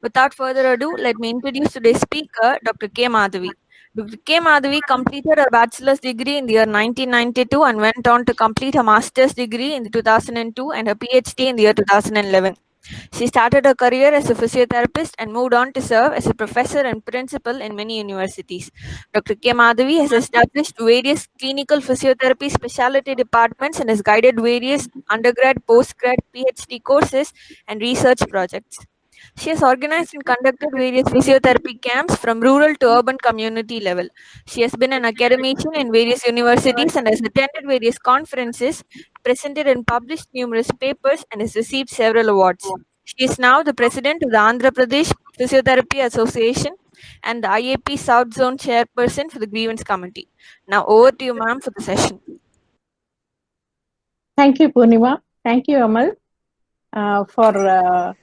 Without further ado, let me introduce today's speaker, Dr. K. Madhavi. Dr. K. Madhavi completed her bachelor's degree in the year 1992 and went on to complete her master's degree in 2002 and her PhD in the year 2011. She started her career as a physiotherapist and moved on to serve as a professor and principal in many universities. Dr. K. Madhavi has established various clinical physiotherapy specialty departments and has guided various undergrad, postgrad, PhD courses and research projects. She has organized and conducted various physiotherapy camps from rural to urban community level. She has been an academician in various universities and has attended various conferences, presented and published numerous papers, and has received several awards. She is now the president of the Andhra Pradesh Physiotherapy Association and the IAP South Zone chairperson for the Grievance Committee. Now over to you, ma'am, for the session. Thank you, Purnima. Thank you, Amal, for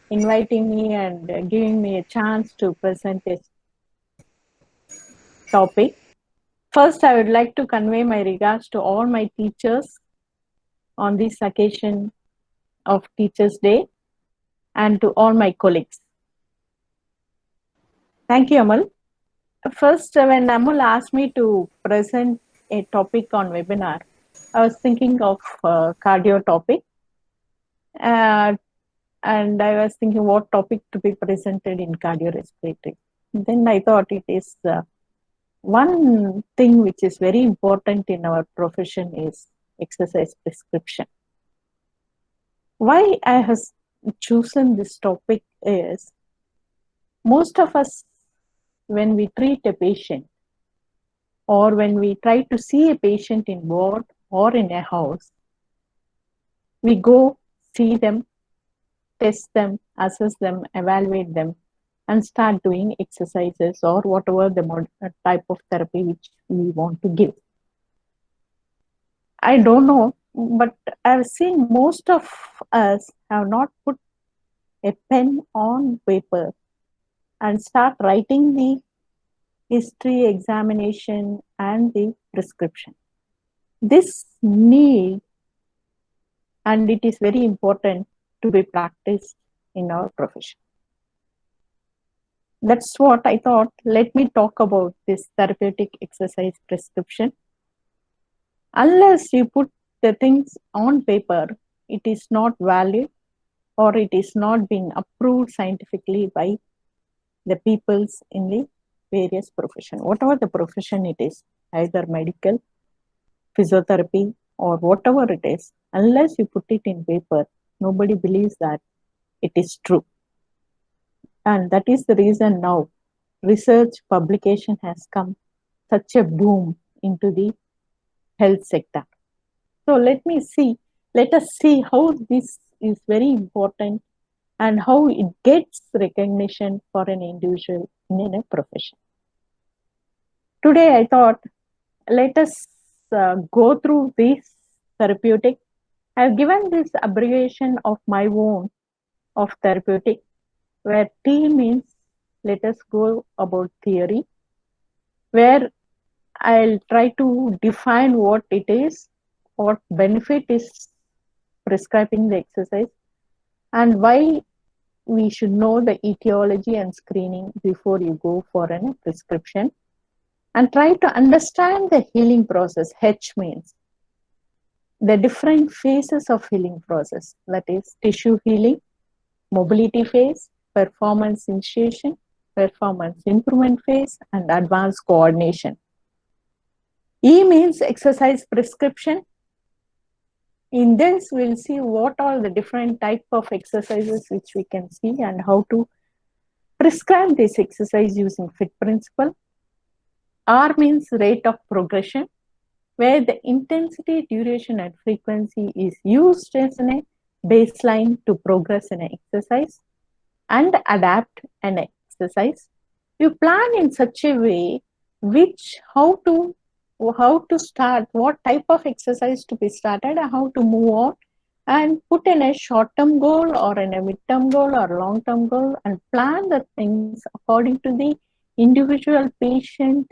inviting me and giving me a chance to present this topic. First, I would like to convey my regards to all my teachers on this occasion of Teachers' Day and to all my colleagues. Thank you, Amal. First, when Amal asked me to present a topic on webinar, I was thinking of cardio topic. And I was thinking what topic to be presented in cardiorespiratory. Then I thought it is one thing which is very important in our profession is exercise prescription. Why I have chosen this topic is most of us, when we treat a patient or when we try to see a patient in ward or in a house, we go see them, test them, assess them, evaluate them, and start doing exercises or whatever the type of therapy which we want to give. I don't know, but I've seen most of us have not put a pen on paper and start writing the history, examination, and the prescription. This need, and it is very important to be practiced in our profession. That's what I thought. Let me talk about this therapeutic exercise prescription. Unless you put the things on paper, it is not valid or it is not being approved scientifically by the peoples in the various profession. Whatever the profession it is, either medical, physiotherapy, or whatever it is, unless you put it in paper, nobody believes that it is true. And that is the reason now research publication has come such a boom into the health sector. So let us see how this is very important and how it gets recognition for an individual in a profession. Today I thought, let us go through this therapeutic. I have given this abbreviation of my own of therapeutic, where T means let us go about theory, where I'll try to define what it is, what benefit is prescribing the exercise, and why we should know the etiology and screening before you go for a prescription, and try to understand the healing process. H means the different phases of healing process, that is tissue healing, mobility phase, performance initiation, performance improvement phase, and advanced coordination. E means exercise prescription. In this, we'll see what are the different type of exercises which we can see and how to prescribe this exercise using FIT principle. R means rate of progression, where the intensity, duration, and frequency is used as a baseline to progress in an exercise and adapt an exercise. You plan in such a way how to start, what type of exercise to be started, and how to move on, and put in a short-term goal or in a mid-term goal or long-term goal, and plan the things according to the individual patient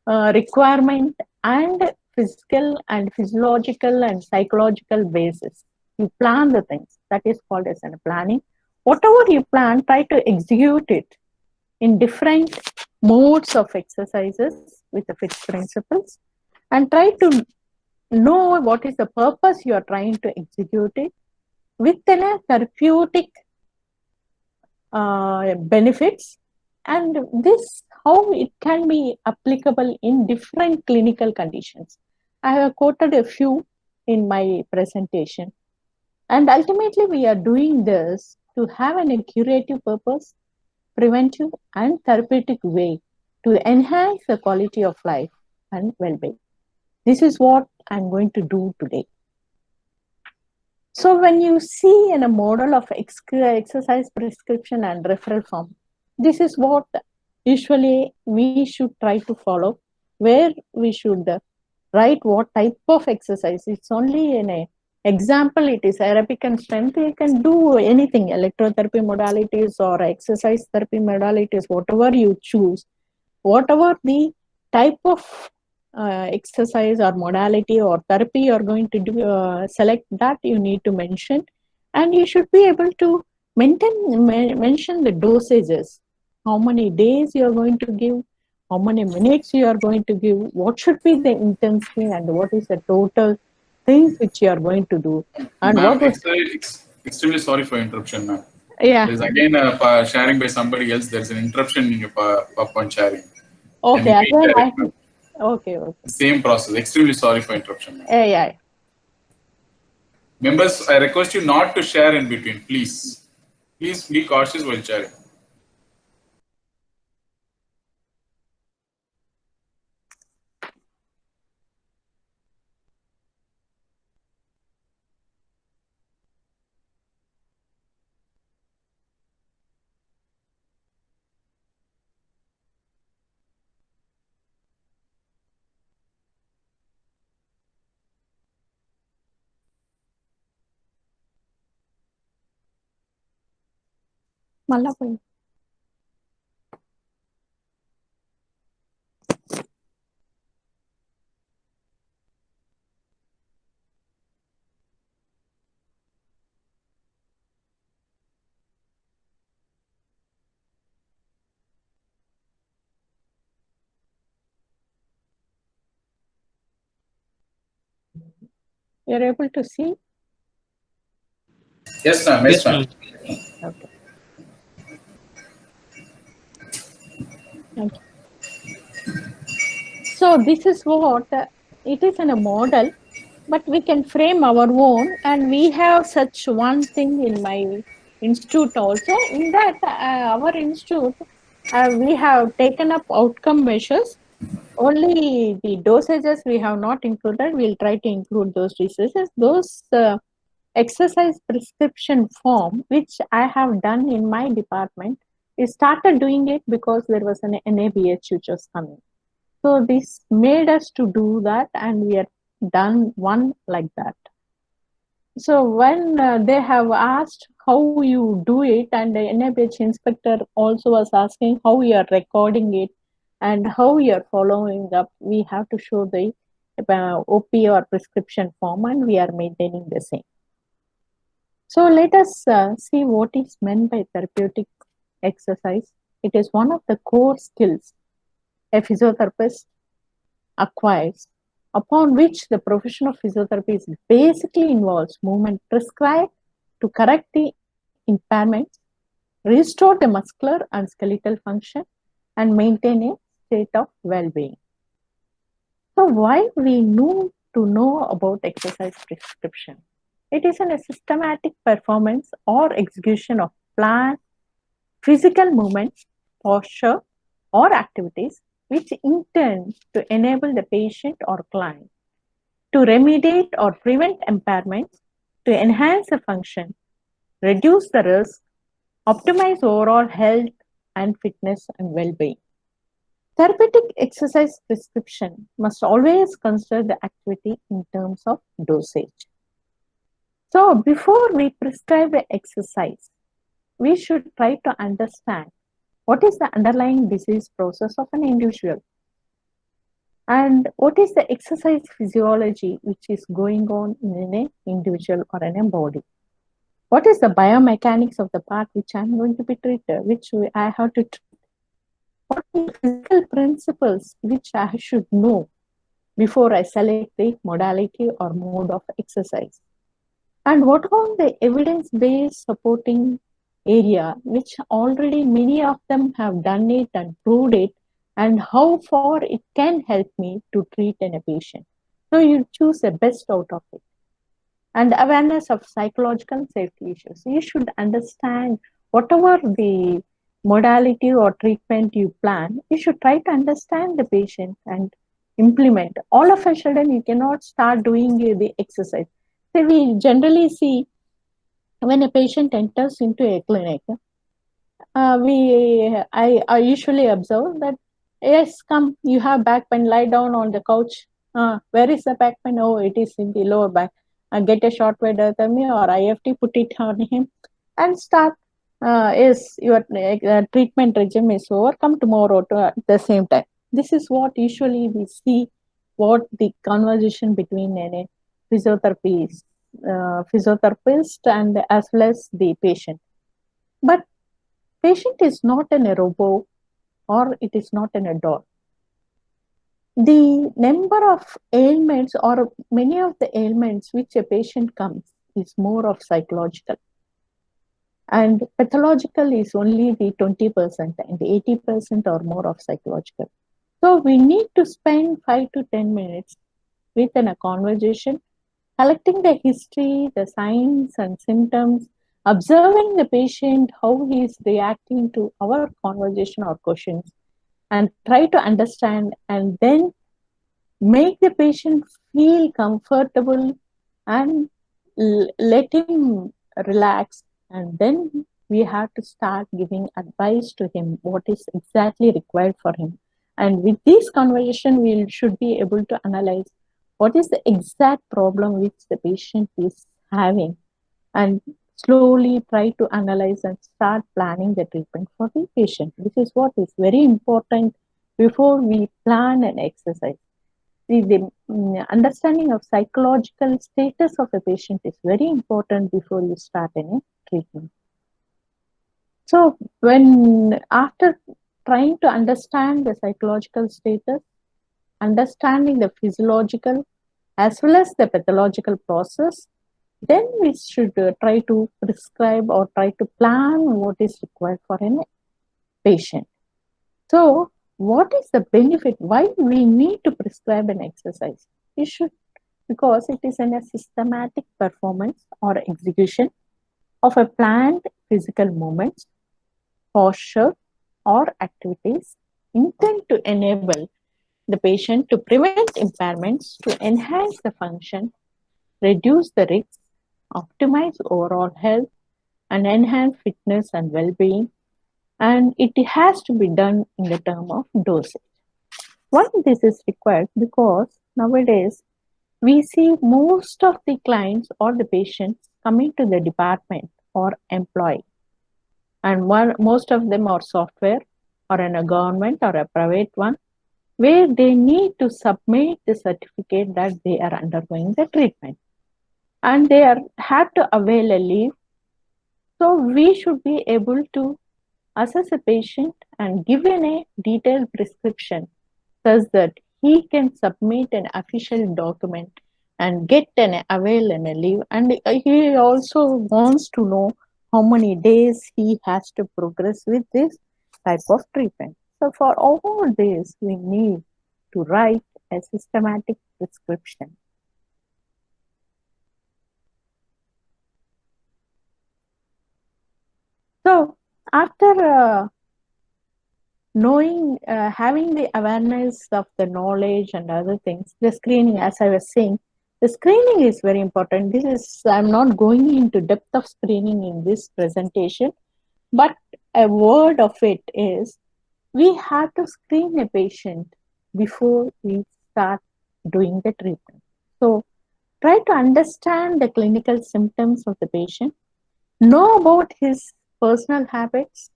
requirement and physical and physiological and psychological basis. You plan the things. That is called as a planning. Whatever you plan, try to execute it in different modes of exercises with the fixed principles, and try to know what is the purpose you are trying to execute it within a therapeutic benefits, and this how it can be applicable in different clinical conditions. I have quoted a few in my presentation, and ultimately we are doing this to have an curative purpose, preventive and therapeutic way to enhance the quality of life and well-being. This is what I'm going to do today. So when you see in a model of exercise prescription and referral form, this is what usually we should try to follow, where we should write what type of exercise. It's only in a example, it is aerobic and strength. You can do anything, electrotherapy modalities or exercise therapy modalities, whatever you choose, whatever the type of exercise or modality or therapy you're going to do, select that you need to mention, and you should be able to mention the dosages, how many days you are going to give, how many minutes you are going to give, what should be the intensity, and what is the total things which you are going to do, and Ma'am, what was extremely sorry for interruption, ma'am. yeah. There's again sharing by somebody else. There's an interruption upon sharing. Can Okay, you again redirect, ma'am? okay. Same process. Extremely sorry for interruption, ma'am. Yeah. Members, I request you not to share in between, please. Please be cautious while sharing. మళ్ళా పోయి you're able to see. Yes, ma'am. Yes, ma'am. Okay. Thank you. So this is what it is in a model, but we can frame our own, and we have such one thing in my institute also. In that our institute, we have taken up outcome measures. Only the dosages we have not included. We'll try to include those dosages. Those exercise prescription form, which I have done in my department, we started doing it because there was an NABH which was coming. So this made us to do that, and we have done one like that. So when they have asked how you do it, and the NABH inspector also was asking how you are recording it and how you are following up, we have to show the OP or prescription form, and we are maintaining the same. So let us see what is meant by therapeutic exercise. It is one of the core skills a physiotherapist acquires, upon which the profession of physiotherapy is basically involves movement prescribed to correct the impairments, restore the muscular and skeletal function, and maintain a state of well-being. So why we need to know about exercise prescription? It is a systematic performance or execution of planned physical movements, posture, or activities which intend to enable the patient or client to remediate or prevent impairments, to enhance the function, reduce the risk, optimize overall health and fitness and well-being. Therapeutic exercise prescription must always consider the activity in terms of dosage. So before we prescribe the exercise, we should try to understand what is the underlying disease process of an individual, and what is the exercise physiology which is going on in an individual or in a body. What is the biomechanics of the part which I'm going to be treated, I have to treat? What are the physical principles which I should know before I select the modality or mode of exercise? And what are the evidence-based supporting area which already many of them have done it and proved it, and how far it can help me to treat in a patient? So you choose the best out of it. And awareness of psychological safety issues. You should understand whatever the modality or treatment you plan, you should try to understand the patient and implement. All of a sudden, you cannot start doing the exercise. So we generally see when a patient enters into a clinic, I usually observe that, yes, come, you have back pain, lie down on the couch. Where is the back pain? Oh, it is in the lower back. Get a short wave diathermy or IFT, put it on him, and start. Yes, your treatment regime is over. Come tomorrow at the same time. This is what usually we see. What the conversation between a physiotherapist, physiotherapist, and as well as the patient. But patient is not in a robot or it is not in a doll. The number of ailments or many of the ailments which a patient comes is more of psychological. And pathological is only the 20% and 80% or more of psychological. So we need to spend 5 to 10 minutes within a conversation, collecting the history, the signs and symptoms, observing the patient, how he is reacting to our conversation or questions, and try to understand, and then make the patient feel comfortable and let him relax. And then we have to start giving advice to him, what is exactly required for him. And with this conversation, we should be able to analyze what is the exact problem which the patient is having, and slowly try to analyze and start planning the treatment for the patient. This is what is very important before we plan an exercise. The understanding of psychological status of a patient is very important before you start any treatment. So when after trying to understand the psychological status, understanding the physiological as well as the pathological process, then we should try to prescribe or try to plan what is required for a patient. So what is the benefit? Why we need to prescribe an exercise? You should, because it is in a systematic performance or execution of a planned physical movements, posture, or activities intended to enable the patient to prevent impairments, to enhance the function, reduce the risks, optimize overall health, and enhance fitness and well-being. And it has to be done in the term of dosage. Why this is required? Because nowadays we see most of the clients or the patients coming to the department or employee, and most of them are software or in a government or a private one, where they need to submit the certificate that they are undergoing the treatment, and they have to avail a leave. So we should be able to assess a patient and give a detailed prescription such that he can submit an official document and get an avail and a leave. And he also wants to know how many days he has to progress with this type of treatment. So for all this, we need to write a systematic prescription. So after having the awareness of the knowledge and other things, the screening, as I was saying, the screening is very important. I'm not going into depth of screening in this presentation, but a word of it is, we have to screen a patient before we start doing the treatment. So try to understand the clinical symptoms of the patient, know about his personal habits,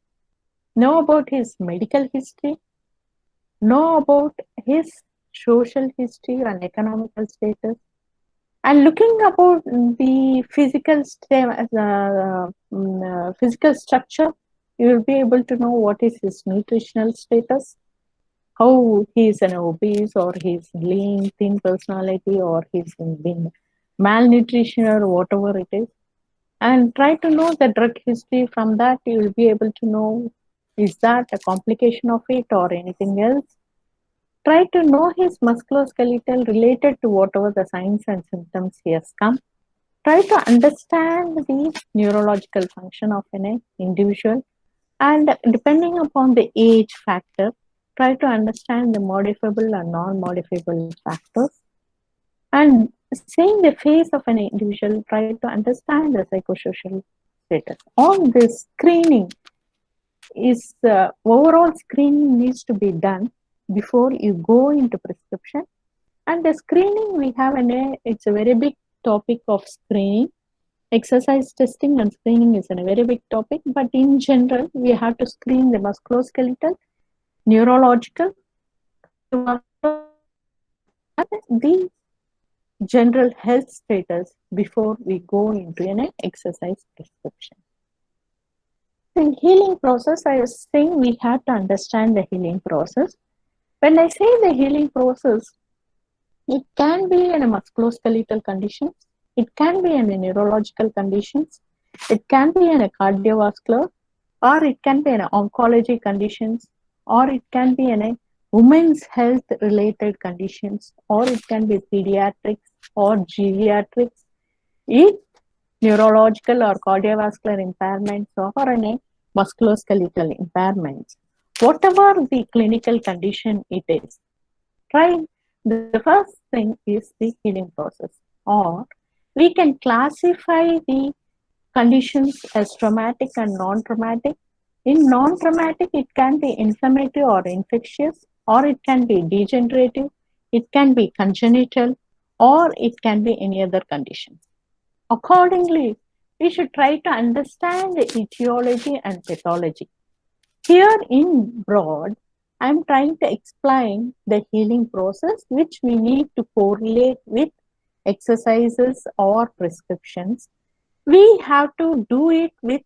know about his medical history, know about his social history and economical status, And looking about the physical structure, you will be able to know what is his nutritional status, how he is an obese or he's lean, thin personality, or he's been malnutrition or whatever it is. And try to know the drug history. From that, you will be able to know, is that a complication of it or anything else. Try to know his musculoskeletal related to whatever the signs and symptoms he has come. Try to understand the neurological function of an individual, and depending upon the age factor, try to understand the modifiable and non-modifiable factors. And seeing the face of an individual, try to understand the psychosocial status. All this screening is overall screening needs to be done before you go into prescription. And the screening we have it's a very big topic of screening. Exercise testing and screening is a very big topic, but in general, we have to screen the musculoskeletal, neurological, and the general health status before we go into an exercise prescription. In healing process, I was saying we have to understand the healing process. When I say the healing process, it can be in a musculoskeletal conditions, it can be in a neurological conditions, it can be in a cardiovascular, or it can be in a oncology conditions, or it can be in a women's health related conditions, or it can be pediatrics or geriatrics. It neurological or cardiovascular impairments or any musculoskeletal impairments. Whatever the clinical condition it is, try. The first thing is the healing process, or we can classify the conditions as traumatic and non-traumatic. In non-traumatic, it can be inflammatory or infectious, or it can be degenerative, it can be congenital, or it can be any other condition. Accordingly, we should try to understand the etiology and pathology. Here in broad, I'm trying to explain the healing process, which we need to correlate with exercises or prescriptions. We have to do it with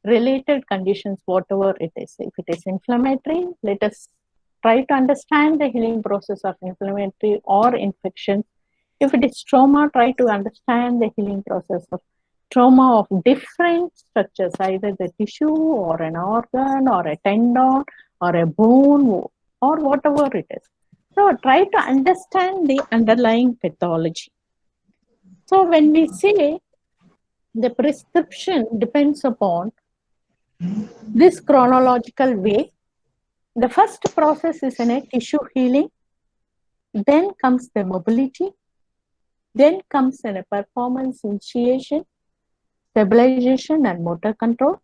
related conditions, whatever it is. If it is inflammatory, let us try to understand the healing process of inflammatory or infection. If it is trauma, try to understand the healing process of trauma of different structures, either the tissue or an organ or a tendon or a bone or whatever it is. So try to understand the underlying pathology. So when we say the prescription depends upon this chronological way, the first process is in a tissue healing, then comes the mobility, then comes in a performance initiation, stabilization and motor control.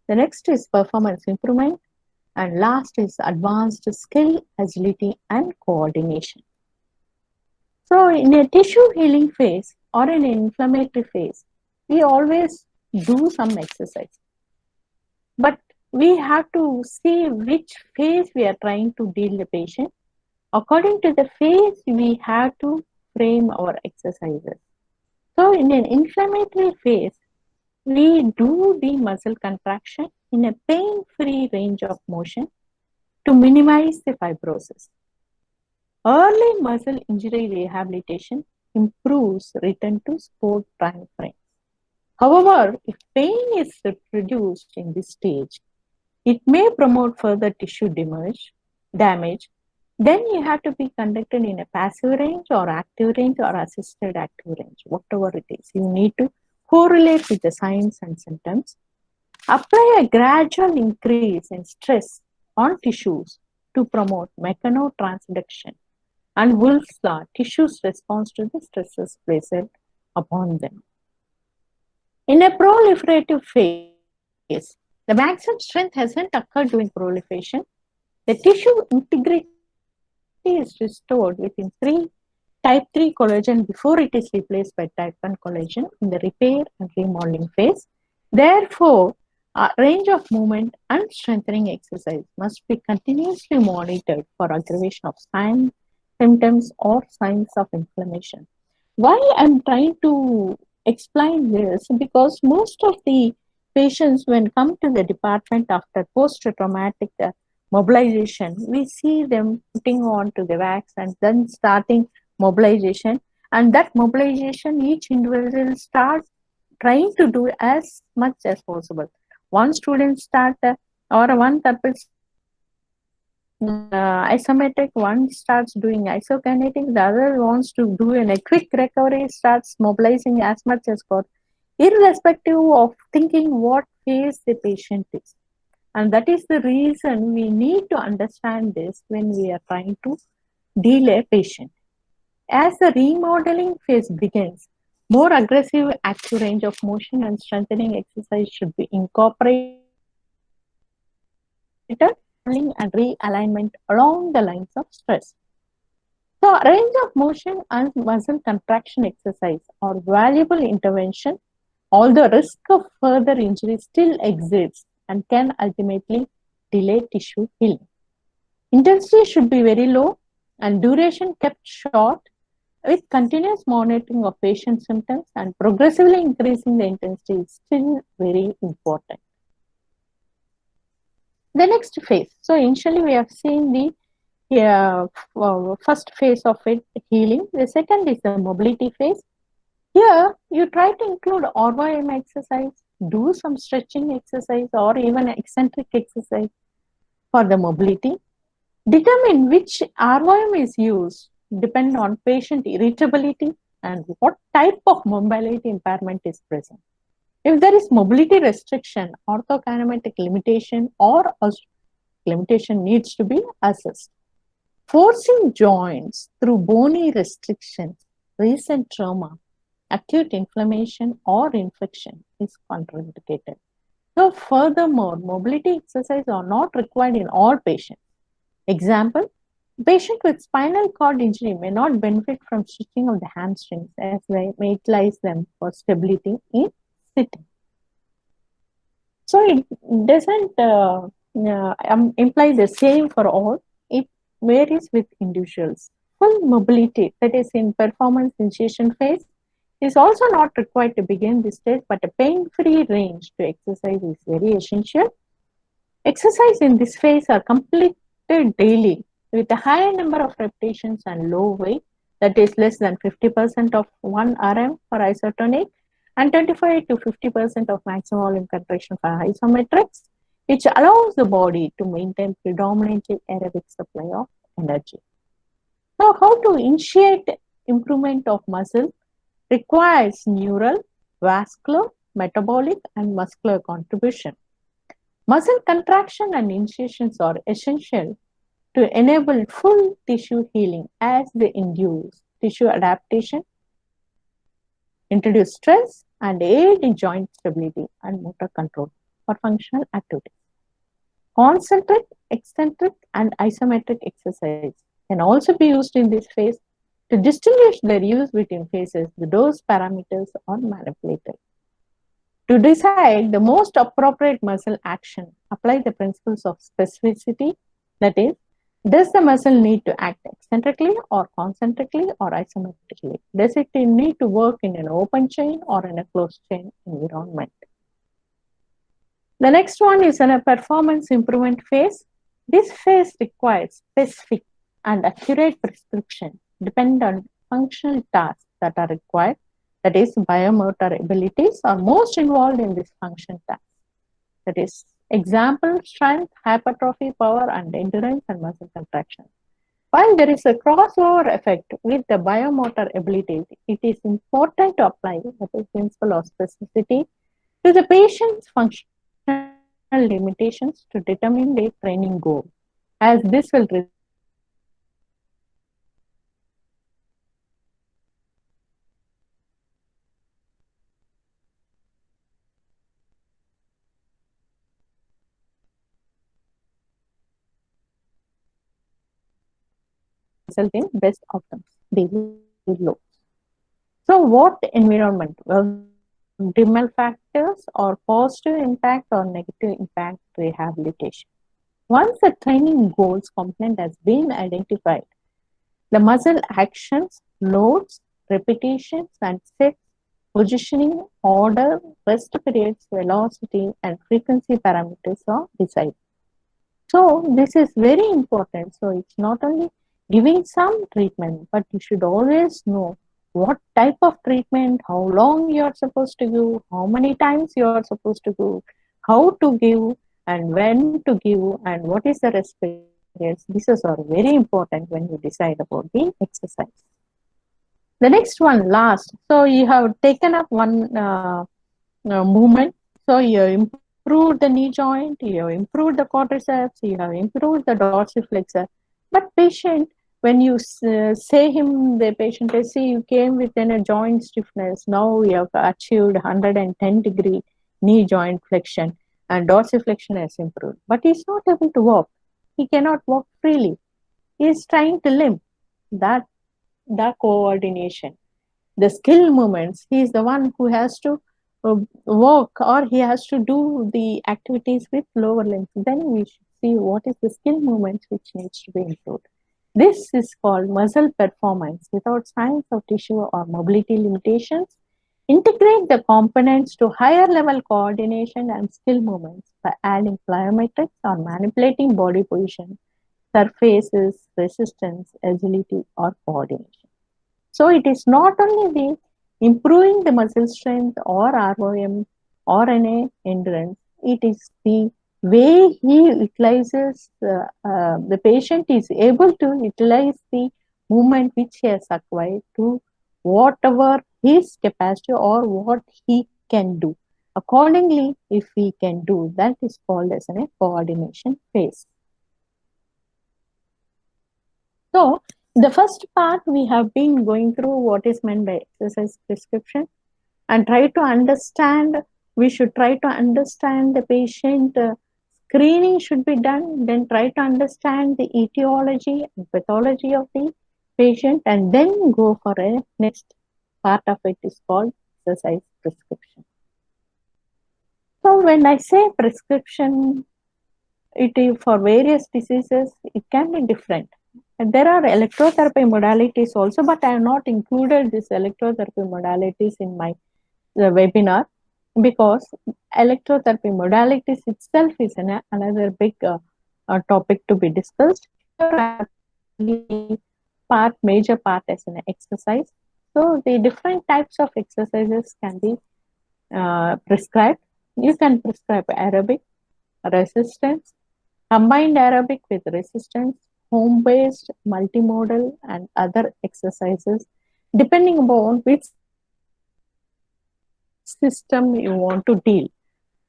The next is performance improvement, and last is advanced skill, agility and coordination. So in a tissue healing phase or in an inflammatory phase, we always do some exercise. But we have to see which phase we are trying to deal the patient. According to the phase, we have to frame our exercises. So in an inflammatory phase, we do the muscle contraction in a pain-free range of motion to minimize the fibrosis. Early muscle injury rehabilitation improves return to sport time frames. However, if pain is reduced in this stage, it may promote further tissue damage. Then you have to be conducted in a passive range or active range or assisted active range, whatever it is. You need to correlate with the signs and symptoms. Apply a gradual increase in stress on tissues to promote mechanotransduction and Wolff's law, tissues response to the stresses placed upon them. In a proliferative phase, the maximum strength hasn't occurred during proliferation. The tissue integrity is restored within type 3 collagen before it is replaced by type 1 collagen in the repair and remodeling phase. Therefore, a range of movement and strengthening exercise must be continuously monitored for aggravation of symptoms or signs of inflammation. Why I'm trying to explain this? Because most of the patients, when come to the department after post-traumatic mobilization, we see them putting on to the wax and then starting mobilization. And that mobilization, each individual starts trying to do as much as possible. One student start or one therapist isometric, one starts doing isokinetic, the other wants to do in a quick recovery, starts mobilizing as much as possible, irrespective of thinking what phase the patient is. And that is the reason we need to understand this when we are trying to deal a patient. As the remodeling phase begins, more aggressive active range of motion and strengthening exercise should be incorporated and realignment along the lines of stress. So, range of motion and muscle contraction exercise are valuable intervention, although risk of further injury still exists and can ultimately delay tissue healing. Intensity should be very low and duration kept short with continuous monitoring of patient symptoms, and progressively increasing the intensity is still very important. The next phase. So initially we have seen the first phase of it, healing. The second is the mobility phase. Here you try to include RYM exercise, do some stretching exercise or even eccentric exercise for the mobility. Determine which RYM is used depend on patient irritability and what type of mobility impairment is present. If there is mobility restriction, orthokinematic limitation or limitation needs to be assessed. Forcing joints through bony restrictions, recent trauma, acute inflammation or infection is contraindicated. So furthermore, mobility exercises are not required in all patients. Example, patient with spinal cord injury may not benefit from stretching of the hamstrings as they may utilize them for stability in sitting. So it doesn't imply the same for all. It varies with individuals. Full mobility, that is in performance initiation phase, is also not required to begin this stage, but a pain-free range to exercise is very essential. Exercise in this phase are completed daily with a high number of repetitions and low weight, that is less than 50% of 1 RM for isotonic and 25 to 50% of maximum volume contraction for isometrics, which allows the body to maintain predominantly aerobic supply of energy. Now, how to initiate improvement of muscle requires neural, vascular, metabolic, and muscular contribution. Muscle contraction and initiations are essential to enable full tissue healing as they induce tissue adaptation, introduce stress, and aid in joint stability and motor control for functional activities. Concentric, eccentric, and isometric exercise can also be used in this phase. To distinguish their use between phases, the dose parameters are manipulated. To decide the most appropriate muscle action, apply the principles of specificity, that is, does the muscle need to act eccentrically or concentrically or isometrically? Does it need to work in an open chain or in a closed chain environment? The next one is in a performance improvement phase. This phase requires specific and accurate prescription depend on functional tasks that are required, that is, biomotor abilities are most involved in this function task. That is, example, strength, hypertrophy, power, and endurance and muscle contraction. While there is a crossover effect with the biomotor abilities, it is important to apply the principle of specificity to the patient's functional limitations to determine their training goal, as this will result in best outcomes, daily loads. So what environment? Well, optimal factors or positive impact or negative impact rehabilitation. Once the training goals component has been identified, the muscle actions, loads, repetitions and sets, positioning, order, rest periods, velocity, and frequency parameters are decided. So this is very important. So it's not only giving some treatment, but you should always know what type of treatment, how long you are supposed to give, how many times you are supposed to give, how to give, and when to give, and what is the rest periods. These are very important when you decide about the exercise. The next one, last. So you have taken up one movement. So you improved the knee joint, you have improved the quadriceps, you have improved the dorsiflexor. But patient, when you say him, the patient, I see you came within a joint stiffness. Now you have achieved 110-degree knee joint flexion and dorsiflexion has improved. But he's not able to walk. He cannot walk freely. He is trying to limp. That the coordination, the skill movements, he is the one who has to walk or he has to do the activities with lower limbs. Then we should see what is the skill movements which needs to be improved. This is called muscle performance without signs of tissue or mobility limitations. Integrate the components to higher level coordination and skill movements by adding plyometrics or manipulating body position, surfaces, resistance, agility, or coordination. So it is not only the improving the muscle strength or ROM or NA endurance, it is the way he utilizes, the patient is able to utilize the movement which he has acquired to whatever his capacity or what he can do. Accordingly, if he can do, that is called as a coordination phase. So, the first part we have been going through what is meant by exercise prescription and try to understand, we should try to understand the patient, screening should be done, then try to understand the etiology and pathology of the patient and then go for a next part of it is called exercise prescription. So when I say prescription, it is for various diseases, it can be different. And there are electrotherapy modalities also, but I have not included these electrotherapy modalities in my webinar because electrotherapy modalities itself is another big topic to be discussed. Major part as an exercise. So the different types of exercises can be prescribed. You can prescribe aerobic, resistance, combined aerobic with resistance, home-based, multimodal, and other exercises, depending upon which system you want to deal,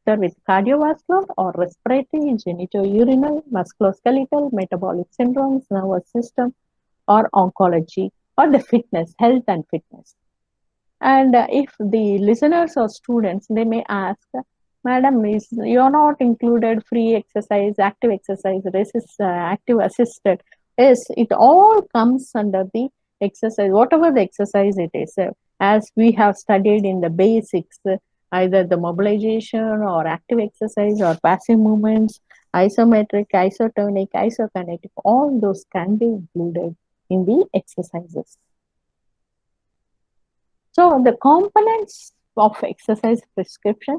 either with cardiovascular or respiratory, genitourinary, musculoskeletal, metabolic syndromes, nervous system, or oncology, or the fitness, health and fitness. And if the listeners or students, they may ask, Madam, you're not included free exercise, active exercise, active assisted. Yes, it all comes under the exercise, whatever the exercise it is. As we have studied in the basics, either the mobilization or active exercise or passive movements, isometric, isotonic, isokinetic, all those can be included in the exercises. So the components of exercise prescription,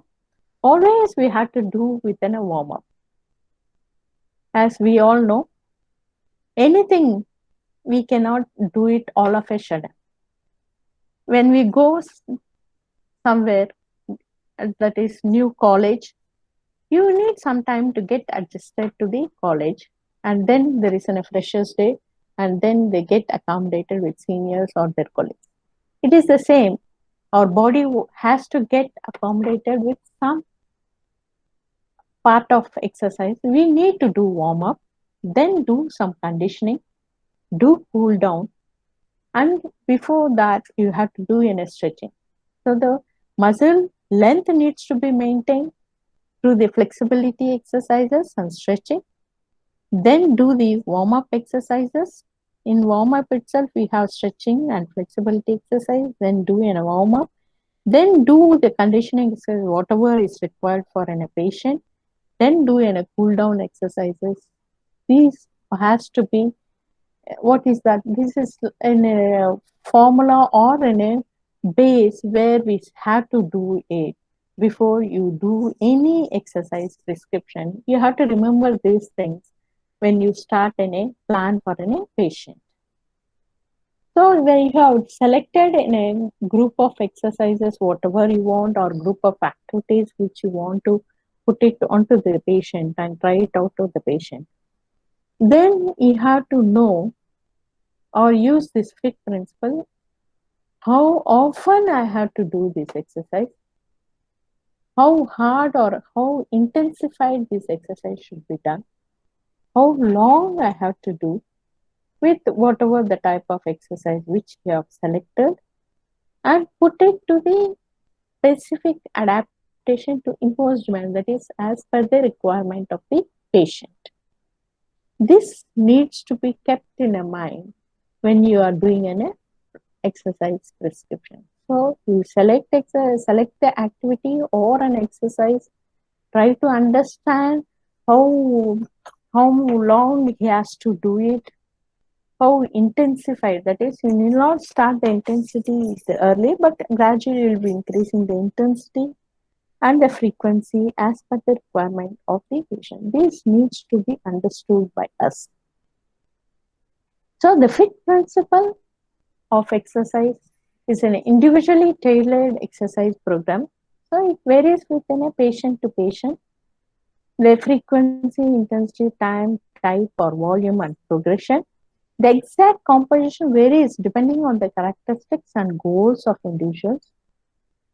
always we have to do within a warm-up. As we all know, anything we cannot do it all of a sudden. When we go somewhere that is new college, you need some time to get adjusted to the college, and then there is a freshers day, and then they get accommodated with seniors or their colleagues. It is the same. Our body has to get accommodated with some part of exercise. We need to do warm up, then do some conditioning, do cool down, and before that you have to do a stretching. So the muscle length needs to be maintained through the flexibility exercises and stretching. Then do the warm up exercises. In warm up itself, we have stretching and flexibility exercise. Then do a warm up. Then do the conditioning exercise, whatever is required for a patient. Then do a cool down exercises. These has to be what is that? This is in a formula or in a base where we have to do it before you do any exercise prescription. You have to remember these things when you start in a plan for a patient. So when you have selected in a group of exercises, whatever you want, or group of activities which you want to put it onto the patient and try it out to the patient, then you have to know or use this fit principle. How often I have to do this exercise? How hard or how intensified this exercise should be done? How long I have to do with whatever the type of exercise which you have selected, and put it to the specific adaptation to imposed demand, that is as per the requirement of the patient. This needs to be kept in mind when you are doing an exercise prescription. So you select the activity or an exercise, try to understand how long he has to do it, how intensified, that is, you need not start the intensity early, but gradually you will be increasing the intensity and the frequency as per the requirement of the patient. This needs to be understood by us. So the fit principle of exercise is an individually tailored exercise program. So it varies within a patient to patient. The frequency, intensity, time, type, or volume and progression. The exact composition varies depending on the characteristics and goals of individuals,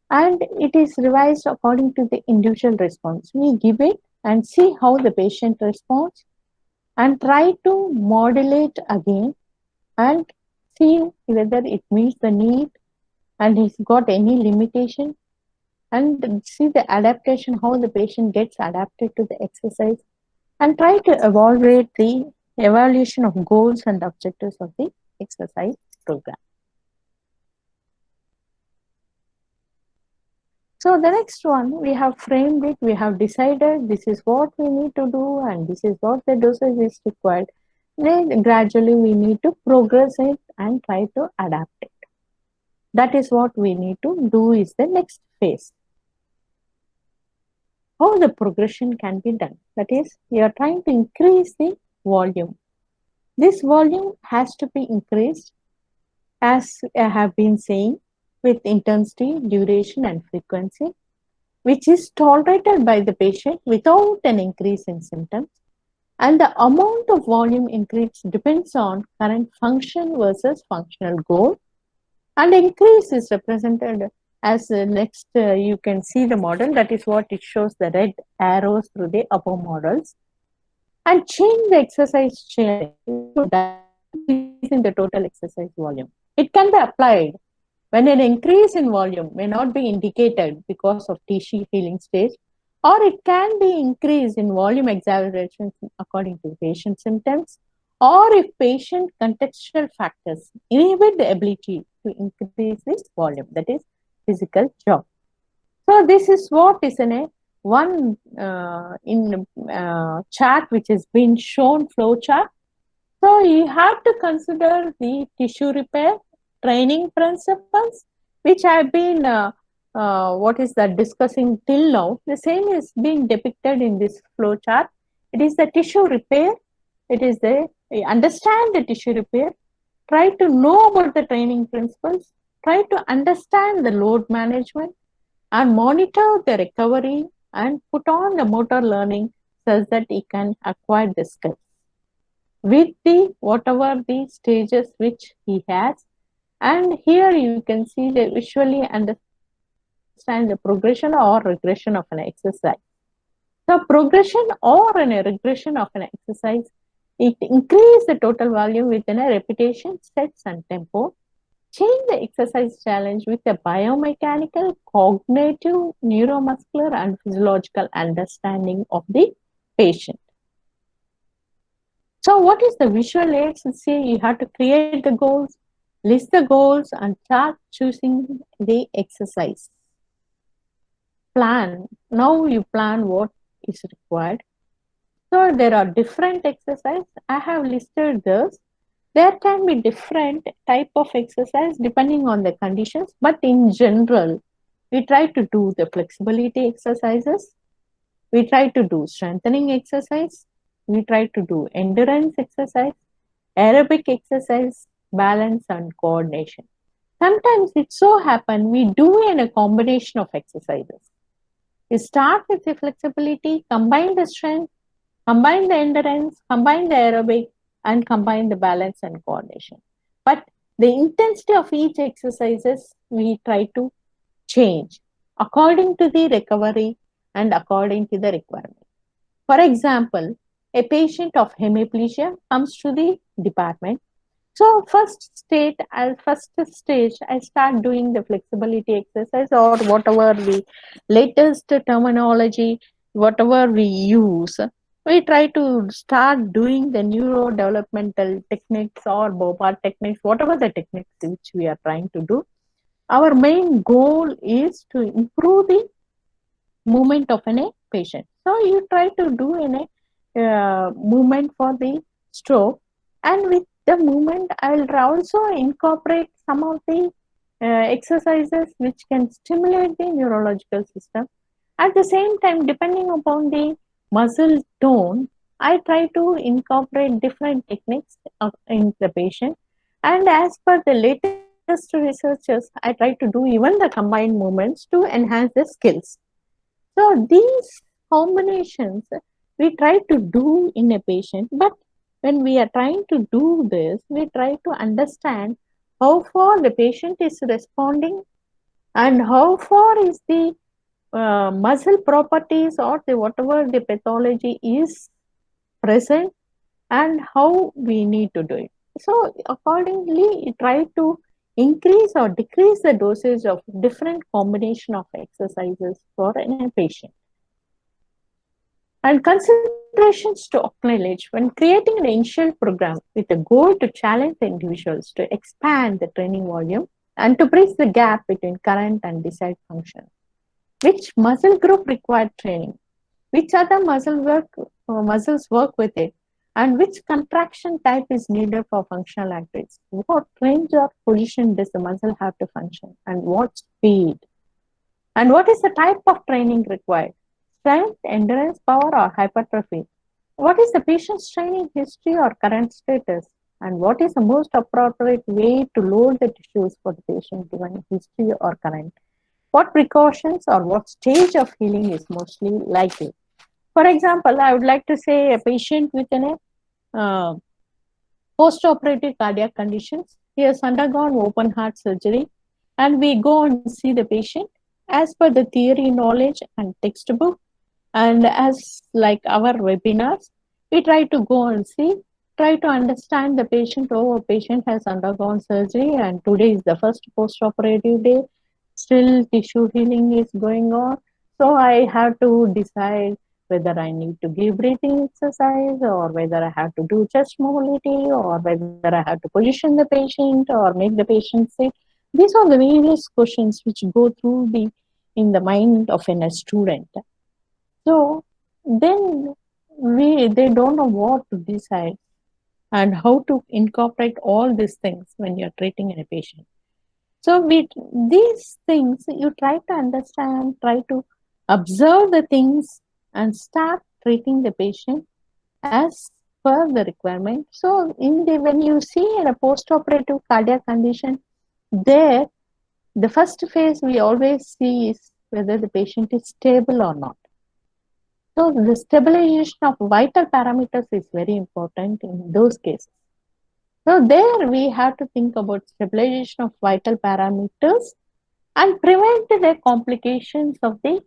and it is revised according to the individual response. We give it and see how the patient responds and try to modulate again and see whether it meets the need and he's got any limitation, and see the adaptation, how the patient gets adapted to the exercise, and try to evaluate the evaluation of goals and objectives of the exercise program. So the next one, we have framed it, we have decided this is what we need to do and this is what the dosage is required. Then gradually we need to progress it and try to adapt it. That is what we need to do is the next phase. How the progression can be done. That is, we are trying to increase the volume. This volume has to be increased, as I have been saying, with intensity, duration, and frequency, which is tolerated by the patient without an increase in symptoms. And the amount of volume increase depends on current function versus functional goal. And increase is represented as next, you can see the model, that is what it shows, the red arrows through the upper models. And change the exercise challenge in the total exercise volume. It can be applied when an increase in volume may not be indicated because of tissue healing stage, or it can be increased in volume exaggerations according to patient symptoms, or if patient contextual factors inhibit the ability to increase this volume, that is physical job. So this is what is in a one chart which has been shown, flow chart. So you have to consider the tissue repair training principles, which have been discussing till now. The same is being depicted in this flow chart. It is the tissue repair. It is the understand the tissue repair. Try to know about the training principles. Try to understand the load management and monitor the recovery and put on the motor learning such that he can acquire the skills with the whatever the stages which he has. And here you can see the visually understand the progression or regression of an exercise. So progression or a regression of an exercise, it increase the total volume within a repetition, sets and tempo. Change the exercise challenge with a biomechanical, cognitive, neuromuscular and physiological understanding of the patient. So what is the visual aids? See, you have to create the goals, list the goals and start choosing the exercise. Plan. Now you plan what is required. So there are different exercises. I have listed this. There can be different type of exercise depending on the conditions, but in general, we try to do the flexibility exercises, we try to do strengthening exercise, we try to do endurance exercise, aerobic exercise, balance and coordination. Sometimes it so happen we do in a combination of exercises. We start with the flexibility, combine the strength, combine the endurance, combine the aerobic, and combine the balance and coordination. But the intensity of each exercises we try to change according to the recovery and according to the requirement. For example, a patient of hemiplegia comes to the department. So first stage, I start doing the flexibility exercise or whatever the latest terminology, whatever we use. We try to start doing the neurodevelopmental techniques or Bopart techniques, whatever the techniques which we are trying to do. Our main goal is to improve the movement of a patient. So you try to do movement for the stroke, and with the movement, I'll also incorporate some of the exercises which can stimulate the neurological system. At the same time, depending upon the muscle tone, I try to incorporate different techniques in the patient. And as per the latest researchers, I try to do even the combined movements to enhance the skills. So these combinations we try to do in a patient, but when we are trying to do this, we try to understand how far the patient is responding and how far is the muscle properties or the whatever the pathology is present and how we need to do it. So accordingly, try to increase or decrease the dosage of different combination of exercises for a patient. And considerations to acknowledge when creating an initial program with a goal to challenge the individuals to expand the training volume and to bridge the gap between current and desired function. Which muscle group required training? Which other muscles work with it? And which contraction type is needed for functional activities? What range or position does the muscle have to function? And what speed? And what is the type of training required? Strength, endurance, power, or hypertrophy? What is the patient's training history or current status? And what is the most appropriate way to load the tissues for the patient given history or current? What precautions or what stage of healing is mostly likely? For example, I would like to say a patient with an post-operative cardiac conditions. He has undergone open heart surgery, and we go and see the patient as per the theory knowledge and textbook, and as like our webinars, we try to go and see, try to understand the patient. Oh, a patient has undergone surgery, and today is the first post-operative day. Still, tissue healing is going on. So I have to decide whether I need to give breathing exercise or whether I have to do chest mobility or whether I have to position the patient or make the patient sit. These are the various questions which go through in the mind of a student. So then they don't know what to decide and how to incorporate all these things when you're treating a patient. So these things you try to understand, try to observe the things and start treating the patient as per the requirement. So when you see in a post-operative cardiac condition, there the first phase we always see is whether the patient is stable or not. So the stabilization of vital parameters is very important in those cases. So there we have to think about stabilization of vital parameters and prevent the complications of the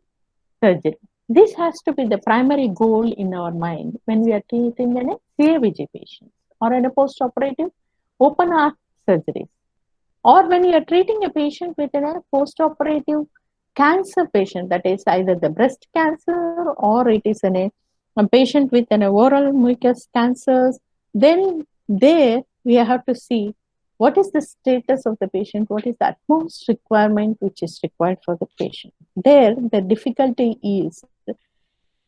surgery. This has to be the primary goal in our mind when we are treating a CABG patient or in a post-operative open heart surgery, or when you are treating a patient with a post-operative cancer patient, that is either the breast cancer or it is a patient with an oral mucus cancers. Then there we have to see what is the status of the patient, what is the utmost requirement which is required for the patient. There the difficulty is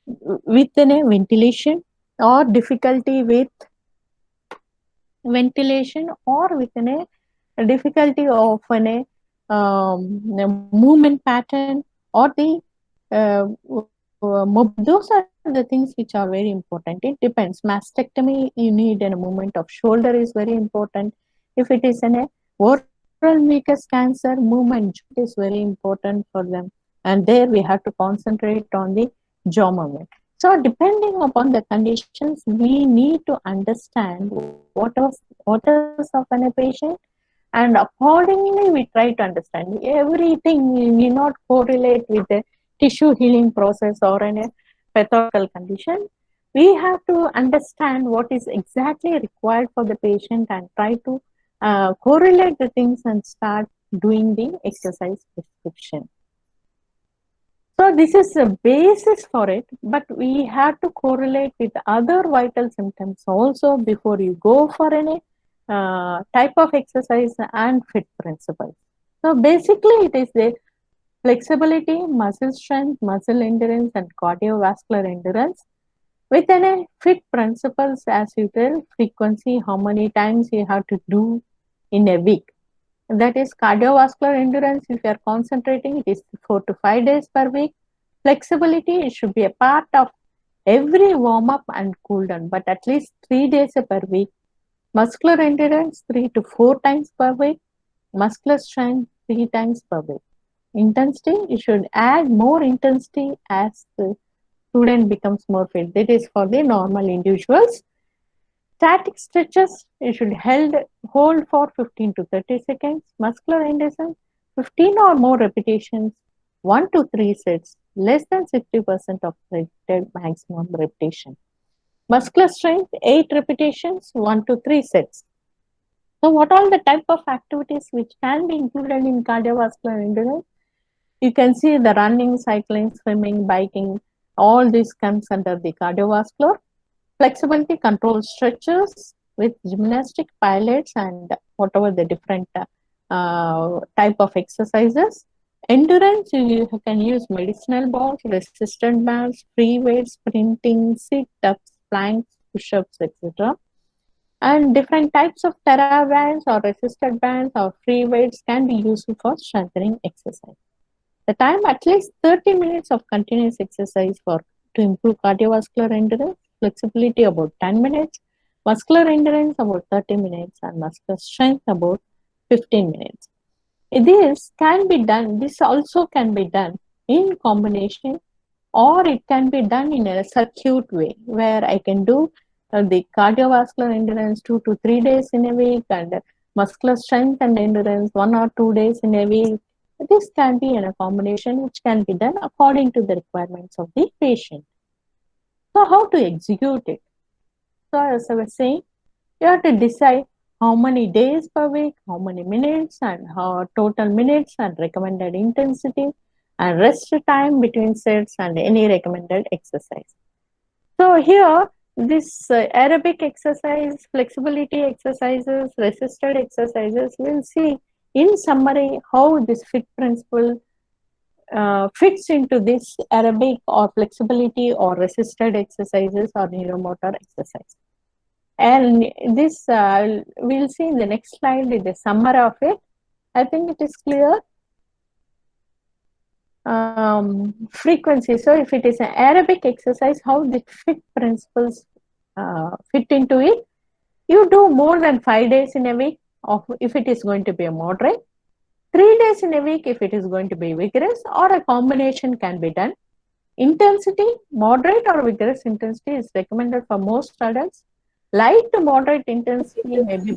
with a ventilation or difficulty with ventilation or within a difficulty of a movement pattern or the those are the things which are very important. It depends. Mastectomy, you need a movement of shoulder is very important. If it is an oral mucus cancer, movement joint is very important for them. And there we have to concentrate on the jaw movement. So depending upon the conditions, we need to understand what is of a patient, and accordingly we try to understand. Everything may not correlate with the tissue healing process or in a pathological condition. We have to understand what is exactly required for the patient and try to correlate the things and start doing the exercise prescription. So this is the basis for it, but we have to correlate with other vital symptoms also before you go for any type of exercise and fit principles. So basically it is the flexibility, muscle strength, muscle endurance and cardiovascular endurance. Within a fit principles, as you tell, frequency, how many times you have to do in a week. That is cardiovascular endurance. If you are concentrating, it is 4 to 5 days per week. Flexibility, it should be a part of every warm up and cool down, but at least 3 days per week. Muscular endurance, 3 to 4 times per week. Muscular strength, 3 times per week. Intensity, you should add more intensity as the student becomes more fit. That is for the normal individuals. Static stretches, you should hold for 15 to 30 seconds. Muscular endurance, 15 or more repetitions, 1 to 3 sets, less than 60% of predicted maximum repetition. Muscular strength, 8 repetitions, 1 to 3 sets. So what are the type of activities which can be included in cardiovascular endurance? You can see the running, cycling, swimming, biking, all this comes under the cardiovascular. Flexibility, control stretches with gymnastic, pilates and whatever the different type of exercises. Endurance, you can use medicinal balls, resistant bands, free weights, sprinting, sit-ups, planks, push-ups, etc. And different types of Tera bands or resisted bands or free weights can be useful for strengthening exercise. The time, at least 30 minutes of continuous exercise to improve cardiovascular endurance. Flexibility about 10 minutes, muscular endurance about 30 minutes, and muscular strength about 15 minutes. This can be done, this also can be done in combination, or it can be done in a circuit way where I can do the cardiovascular endurance 2 to 3 days in a week and muscular strength and endurance 1 or 2 days in a week. This can be in a combination which can be done according to the requirements of the patient. So how to execute it? So as I was saying, you have to decide how many days per week, how many minutes and how total minutes and recommended intensity and rest time between sets and any recommended exercise. So here this aerobic exercise, flexibility exercises, resisted exercises, we'll see in summary how this fit principle fits into this aerobic or flexibility or resisted exercises or neuromotor exercise. And this we'll see in the next slide with the summary of it. I think it is clear. Frequency. So if it is an aerobic exercise, how the fit principles fit into it. You do more than 5 days in a week if it is going to be a moderate. 3 days in a week if it is going to be vigorous, or a combination can be done. Intensity, moderate or vigorous intensity is recommended for most adults. Light to moderate intensity may be.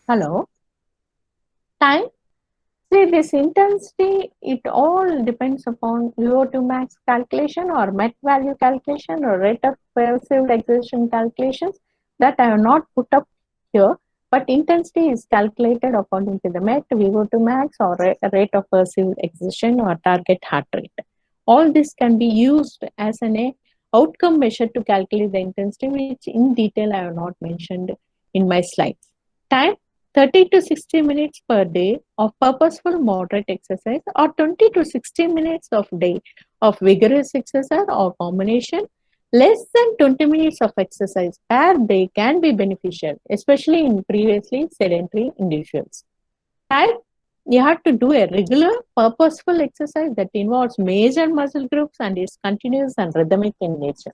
Hello. Time. See, this intensity, it all depends upon VO2 max calculation or MET value calculation or rate of perceived exertion calculations that I have not put up here. But intensity is calculated according to the MET, VO2 max or rate of perceived exertion or target heart rate. All this can be used as an outcome measure to calculate the intensity, which in detail I have not mentioned in my slides. Time, 30 to 60 minutes per day of purposeful moderate exercise or 20 to 60 minutes of day of vigorous exercise or combination Less than 20 minutes of exercise per day can be beneficial, especially in previously sedentary individuals. And you have to do a regular, purposeful exercise that involves major muscle groups and is continuous and rhythmic in nature.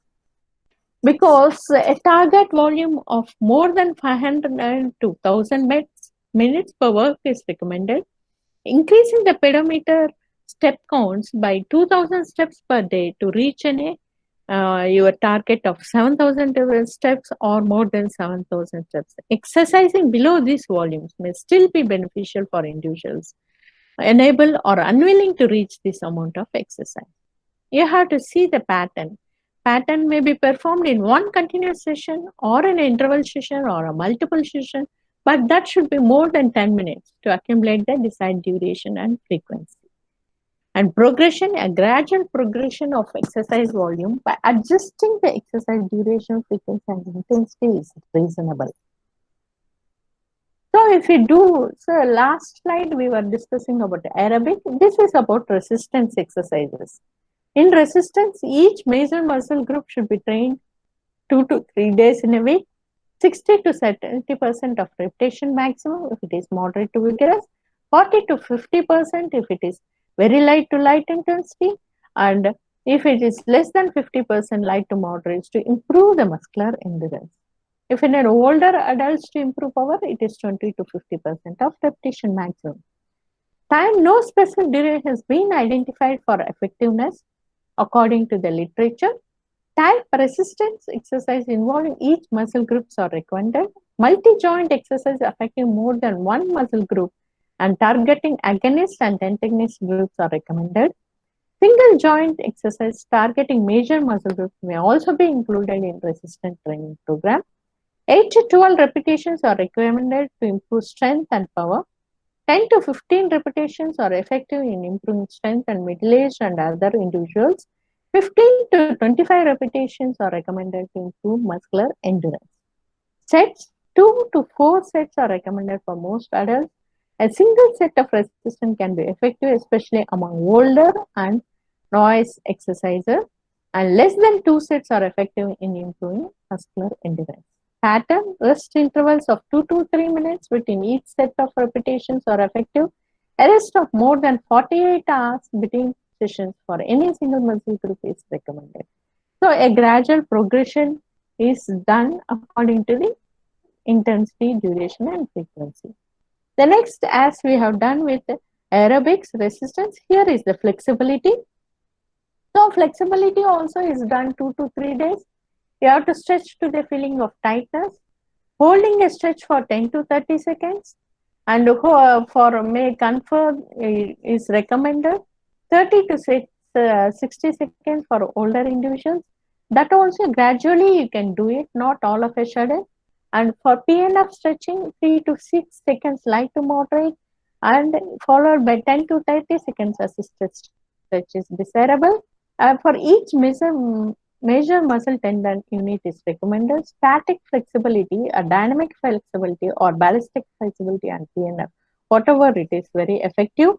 Because a target volume of more than 500 to 1000 minutes per work is recommended. Increasing the pedometer step counts by 2000 steps per day to reach your target of 7000 steps or more than 7000 steps. Exercising below these volumes may still be beneficial for individuals unable or unwilling to reach this amount of exercise. You have to see the pattern. Pattern may be performed in one continuous session or an interval session or a multiple session, but that should be more than 10 minutes to accumulate the desired duration and frequency. And progression, a gradual progression of exercise volume by adjusting the exercise duration, frequency, and intensity is reasonable. So if we do, so last slide we were discussing about aerobic. This is about resistance exercises. In resistance, each major muscle group should be trained 2 to 3 days in a week, 60 to 70% of repetition maximum if it is moderate to vigorous, 40 to 50% if it is very light to light intensity, and if it is less than 50% light to moderate to improve the muscular endurance. If in an older adults to improve power, it is 20 to 50% of repetition maximum. Time, no specific duration has been identified for effectiveness according to the literature. Type resistance exercise involving each muscle groups are recommended. Multi-joint exercise affecting more than one muscle group and targeting agonist and antagonist groups are recommended. Single joint exercise targeting major muscle groups may also be included in resistance training program. 8 to 12 repetitions are recommended to improve strength and power. 10 to 15 repetitions are effective in improving strength and middle-aged and other individuals. 15 to 25 repetitions are recommended to improve muscular endurance. Sets, 2 to 4 sets are recommended for most adults. A single set of resistance can be effective, especially among older and novice exercisers, and less than 2 sets are effective in improving muscular endurance. Pattern, rest intervals of 2 to 3 minutes between each set of repetitions are effective. A rest of more than 48 hours between sessions for any single muscle group is recommended. So a gradual progression is done according to the intensity, duration, and frequency. The next, as we have done with aerobics resistance, here is the flexibility. So flexibility also is done 2 to 3 days. You have to stretch to the feeling of tightness, holding a stretch for 10 to 30 seconds, and for may comfort is recommended 30 to 60 seconds for older individuals. That also gradually you can do it, not all of a sudden. And for PNF stretching, 3 to 6 seconds light to moderate, and followed by 10 to 30 seconds assisted stretch is desirable. For each major muscle tendon unit is recommended. Static flexibility, a dynamic flexibility, or ballistic flexibility and PNF, whatever it is, very effective.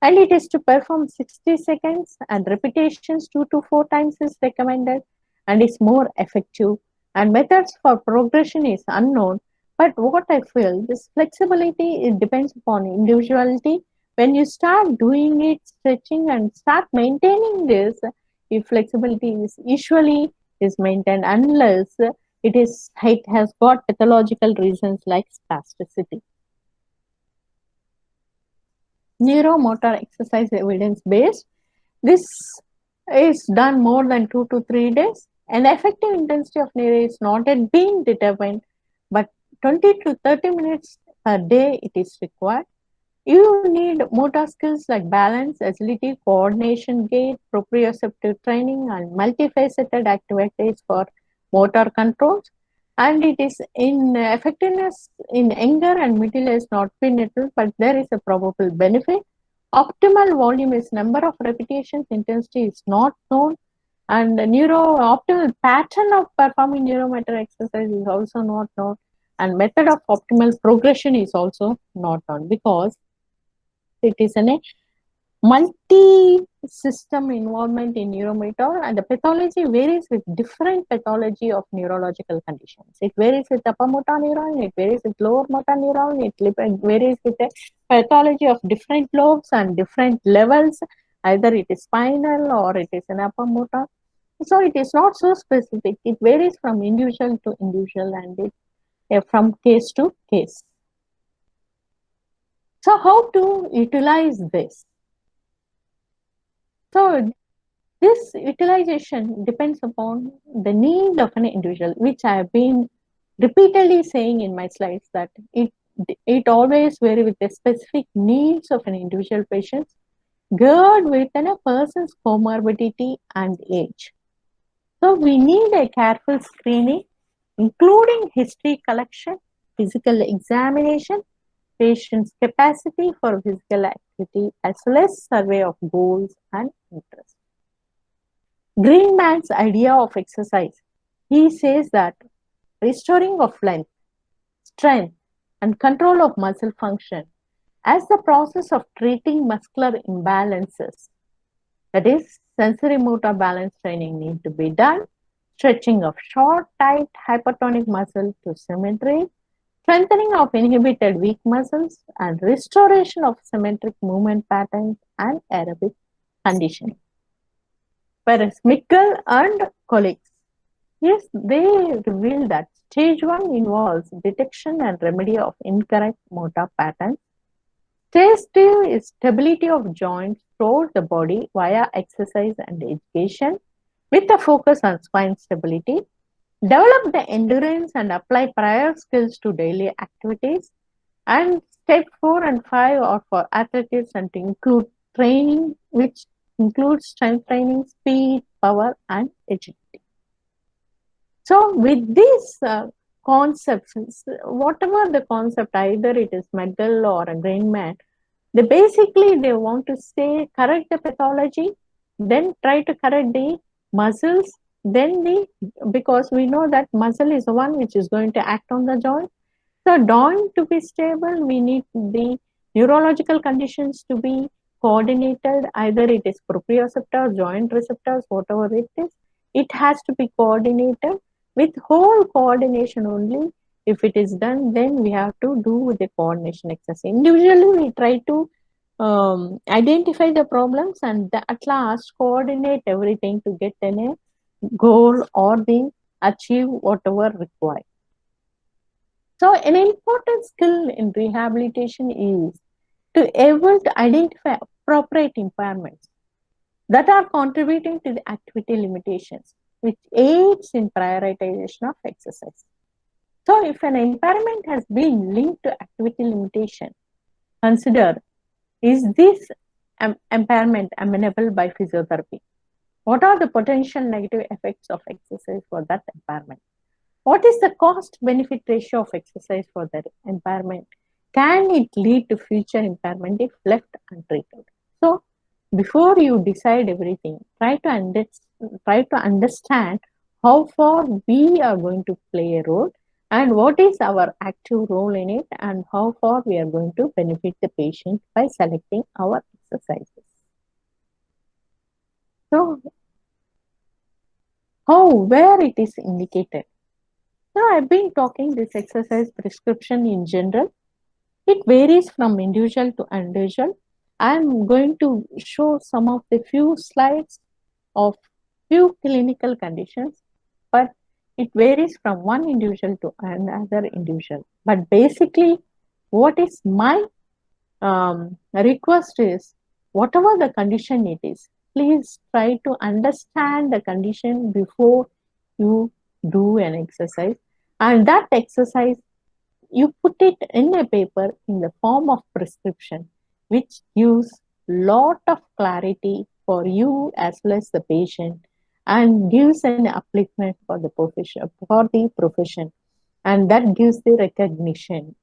And it is to perform 60 seconds and repetitions 2 to 4 times is recommended and is more effective. And methods for progression is unknown. But what I feel, this flexibility, it depends upon individuality. When you start doing it, stretching and start maintaining this, if flexibility is usually is maintained unless it has got pathological reasons like spasticity. Neuromotor exercise evidence based. This is done more than 2 to 3 days. An effective intensity of neuro is not yet being determined, but 20 to 30 minutes per day it is required. You need motor skills like balance, agility, coordination, gait, proprioceptive training, and multifaceted activities for motor controls. And it is in effectiveness in younger and middle age not been netted, but there is a probable benefit. Optimal volume is number of repetitions, intensity is not known, and optimal pattern of performing neuromotor exercise is also not known, and method of optimal progression is also not known because it is multi-system involvement in neuromotor, and the pathology varies with different pathology of neurological conditions. It varies with upper motor neuron, it varies with lower motor neuron, it varies with the pathology of different lobes and different levels, either it is spinal or it is an upper motor. So it is not so specific. It varies from individual to individual and from case to case. So how to utilize this? So this utilization depends upon the need of an individual, which I have been repeatedly saying in my slides that it always varies with the specific needs of an individual patient, geared within a person's comorbidity and age. So we need a careful screening, including history collection, physical examination, patient's capacity for physical activity, as well as survey of goals and interests. Greenman's idea of exercise, he says that restoring of length, strength, and control of muscle function as the process of treating muscular imbalances. That is, sensory motor balance training need to be done, stretching of short, tight, hypertonic muscle to symmetry, strengthening of inhibited weak muscles, and restoration of symmetric movement patterns and aerobic conditioning. Whereas Mikkel and colleagues, yes, they reveal that stage 1 involves detection and remedy of incorrect motor patterns. Stage 2 is stability of joints throughout the body via exercise and education with a focus on spine stability. Develop the endurance and apply prior skills to daily activities. And step 4 and 5 are for athletics and to include training, which includes strength training, speed, power, and agility. So with these concepts, whatever the concept, either it is Miguel or a Greenman, they want to say correct the pathology, then try to correct the muscles, then because we know that muscle is the one which is going to act on the joint. So joint to be stable, we need the neurological conditions to be coordinated, either it is proprioceptors, joint receptors, whatever it is, it has to be coordinated. With whole coordination only, if it is done, then we have to do with the coordination exercise. Individually, we try to identify the problems and at last coordinate everything to get a goal or achieve whatever required. So an important skill in rehabilitation is to able to identify appropriate impairments that are contributing to the activity limitations, which aids in prioritization of exercise. So if an impairment has been linked to activity limitation, consider, is this impairment amenable by physiotherapy? What are the potential negative effects of exercise for that impairment? What is the cost-benefit ratio of exercise for that impairment? Can it lead to future impairment if left untreated? So, before you decide everything, try to understand how far we are going to play a role and what is our active role in it and how far we are going to benefit the patient by selecting our exercises. So, where it is indicated? Now, I've been talking this exercise prescription in general. It varies from individual to individual. I'm going to show some of the few slides of few clinical conditions, but it varies from one individual to another individual. But basically, what is my request is, whatever the condition it is, please try to understand the condition before you do an exercise. And that exercise, you put it in a paper in the form of prescription, which gives lot of clarity for you as well as the patient and gives an upliftment for the profession, and that gives the recognition,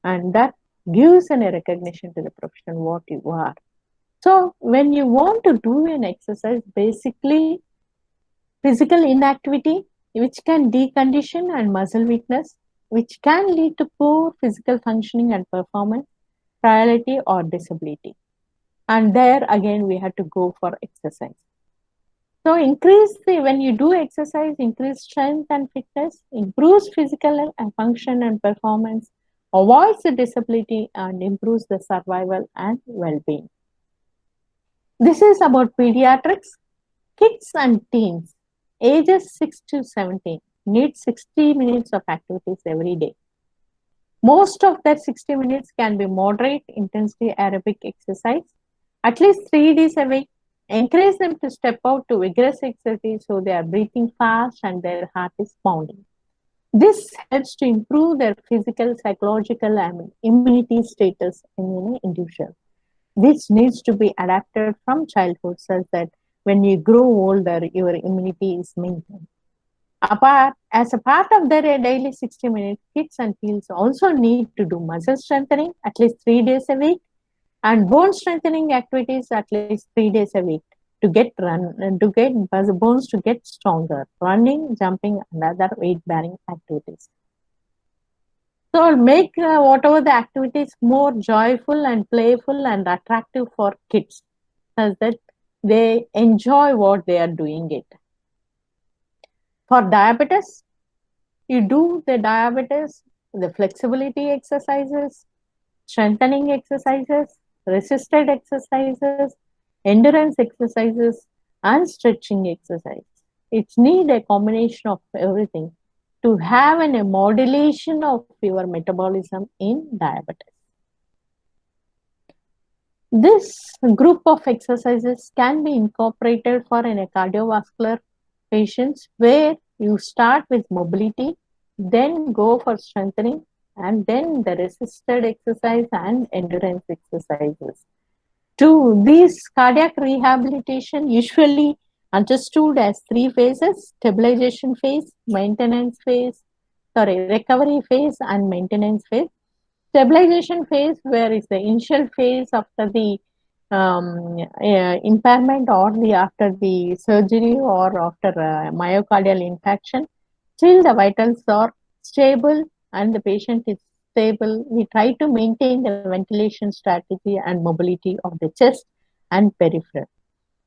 and that gives a recognition to the profession what you are. So when you want to do an exercise, basically physical inactivity, which can decondition, and muscle weakness, which can lead to poor physical functioning and performance, frailty or disability. And there again, we had to go for exercise. So when you do exercise, increase strength and fitness, improves physical and function and performance, avoids the disability, and improves the survival and well-being. This is about pediatrics. Kids and teens, ages 6 to 17, need 60 minutes of activities every day. Most of that 60 minutes can be moderate intensity aerobic exercise, at least 3 days a week. Encourage them to step out to vigorous exercise so they are breathing fast and their heart is pounding. This helps to improve their physical, psychological, and immunity status in an individual. This needs to be adapted from childhood such that when you grow older, your immunity is maintained. As a part of their daily 60 minutes, kids and teens also need to do muscle strengthening at least 3 days a week and bone strengthening activities at least 3 days a week to get bones to get stronger, running, jumping, and other weight bearing activities. So make whatever the activities more joyful and playful and attractive for kids, such that they enjoy what they are doing it. For diabetes, you do the flexibility exercises, strengthening exercises, resisted exercises, endurance exercises, and stretching exercise. It's need a combination of everything to have a modulation of your metabolism in diabetes. This group of exercises can be incorporated for a cardiovascular patients where you start with mobility, then go for strengthening, and then the resisted exercise and endurance exercises. These cardiac rehabilitation usually understood as 3 phases: stabilization phase, recovery phase, and maintenance phase. Stabilization phase, where is the initial phase after the impairment or after the surgery or after myocardial infarction, till the vitals are stable and the patient is stable. We try to maintain the ventilation strategy and mobility of the chest and peripheral.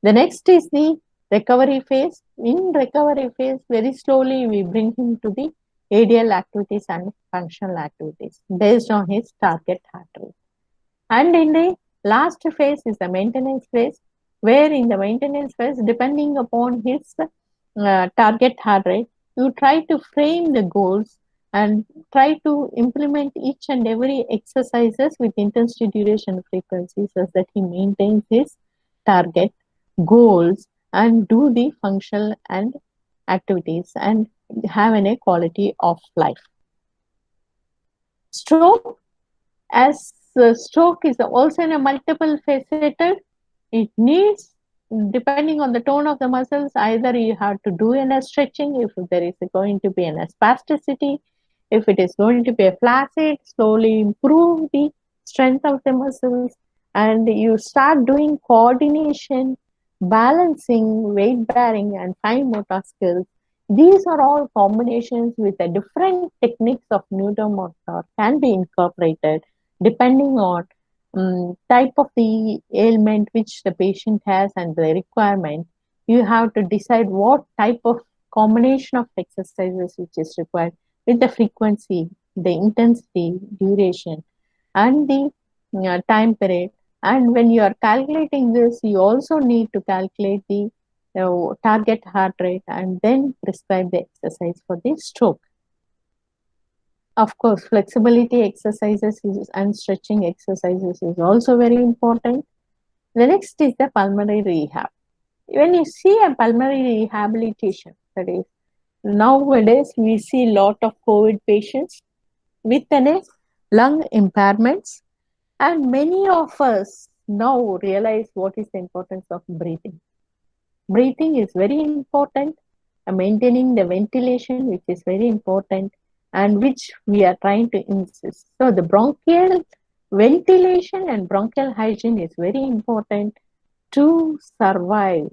The next is the recovery phase. In recovery phase, very slowly we bring him to the ADL activities and functional activities based on his target heart rate. And in the last phase is the maintenance phase, where in the maintenance phase, depending upon his target heart rate, you try to frame the goals and try to implement each and every exercises with intensity, duration, frequency, so that he maintains his target goals and do the functional and activities and have a quality of life. Stroke, as stroke is also in a multiple faceted, it needs, depending on the tone of the muscles, either you have to do a stretching if there is going to be a spasticity, if it is going to be a flaccid, slowly improve the strength of the muscles, and you start doing coordination, balancing, weight bearing, and fine motor skills. These are all combinations with the different techniques of neuromotor can be incorporated depending on type of the ailment which the patient has and the requirement. You have to decide what type of combination of exercises which is required with the frequency, the intensity, duration, and the time period. And when you are calculating this, you also need to calculate the target heart rate and then prescribe the exercise for the stroke. Of course, flexibility exercises and stretching exercises is also very important. The next is the pulmonary rehab. When you see a pulmonary rehabilitation, that is, nowadays we see a lot of COVID patients with lung impairments, and many of us now realize what is the importance of breathing. Breathing is very important, maintaining the ventilation, which is very important, and which we are trying to insist. So the bronchial ventilation and bronchial hygiene is very important to survive.